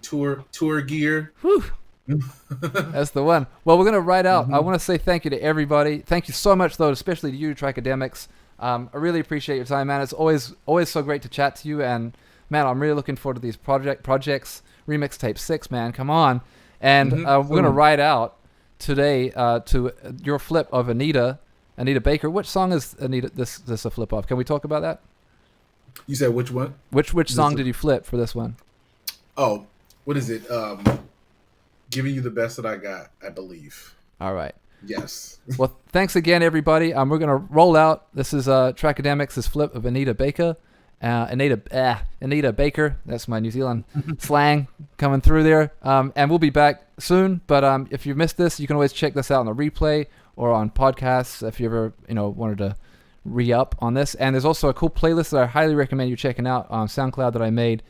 [SPEAKER 2] tour gear.
[SPEAKER 1] Whew. That's the one. Well, we're gonna ride out. I want to say thank you to everybody. Thank you so much, though, especially to you, Trackademicks. I really appreciate your time, man. It's always so great to chat to you, and man, I'm really looking forward to these projects. Remix Tape 6, man, come on. And we're gonna ride out today to your flip of Anita Baker. Which song is Anita? This a flip of? Can we talk about that?
[SPEAKER 2] You said which one?
[SPEAKER 1] Which song did you flip for this one?
[SPEAKER 2] Oh, what is it? Giving You the Best That I Got, I believe.
[SPEAKER 1] All right.
[SPEAKER 2] Yes.
[SPEAKER 1] Well, thanks again, everybody. We're going to roll out. This is Trackademicks' flip of Anita Baker. Anita Baker. That's my New Zealand slang coming through there. And we'll be back soon. But if you missed this, you can always check this out on the replay or on podcasts if you ever wanted to re-up on this. And there's also a cool playlist that I highly recommend you checking out on SoundCloud that I made,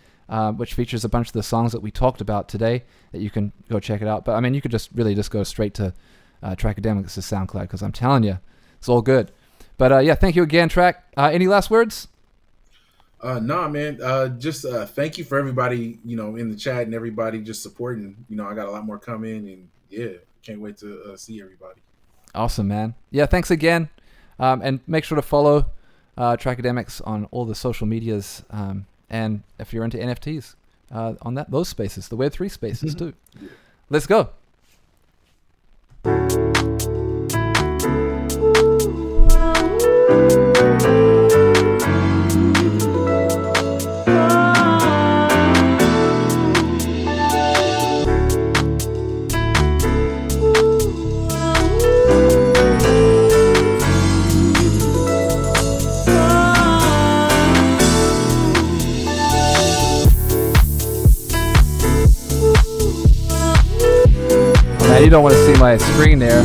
[SPEAKER 1] which features a bunch of the songs that we talked about today, that you can go check it out. But I mean, you could just go straight to Trackademicks' SoundCloud, because I'm telling you, it's all good. But yeah, thank you again, Track. Any last words?
[SPEAKER 2] Nah, man. Just thank you for everybody, in the chat, and everybody just supporting. I got a lot more coming, and yeah, can't wait to see everybody.
[SPEAKER 1] Awesome, man. Yeah, thanks again. And make sure to follow Trackademicks on all the social medias. And if you're into NFTs, on those spaces, the Web3 spaces too. Yeah. Let's go. You don't want to see my screen there.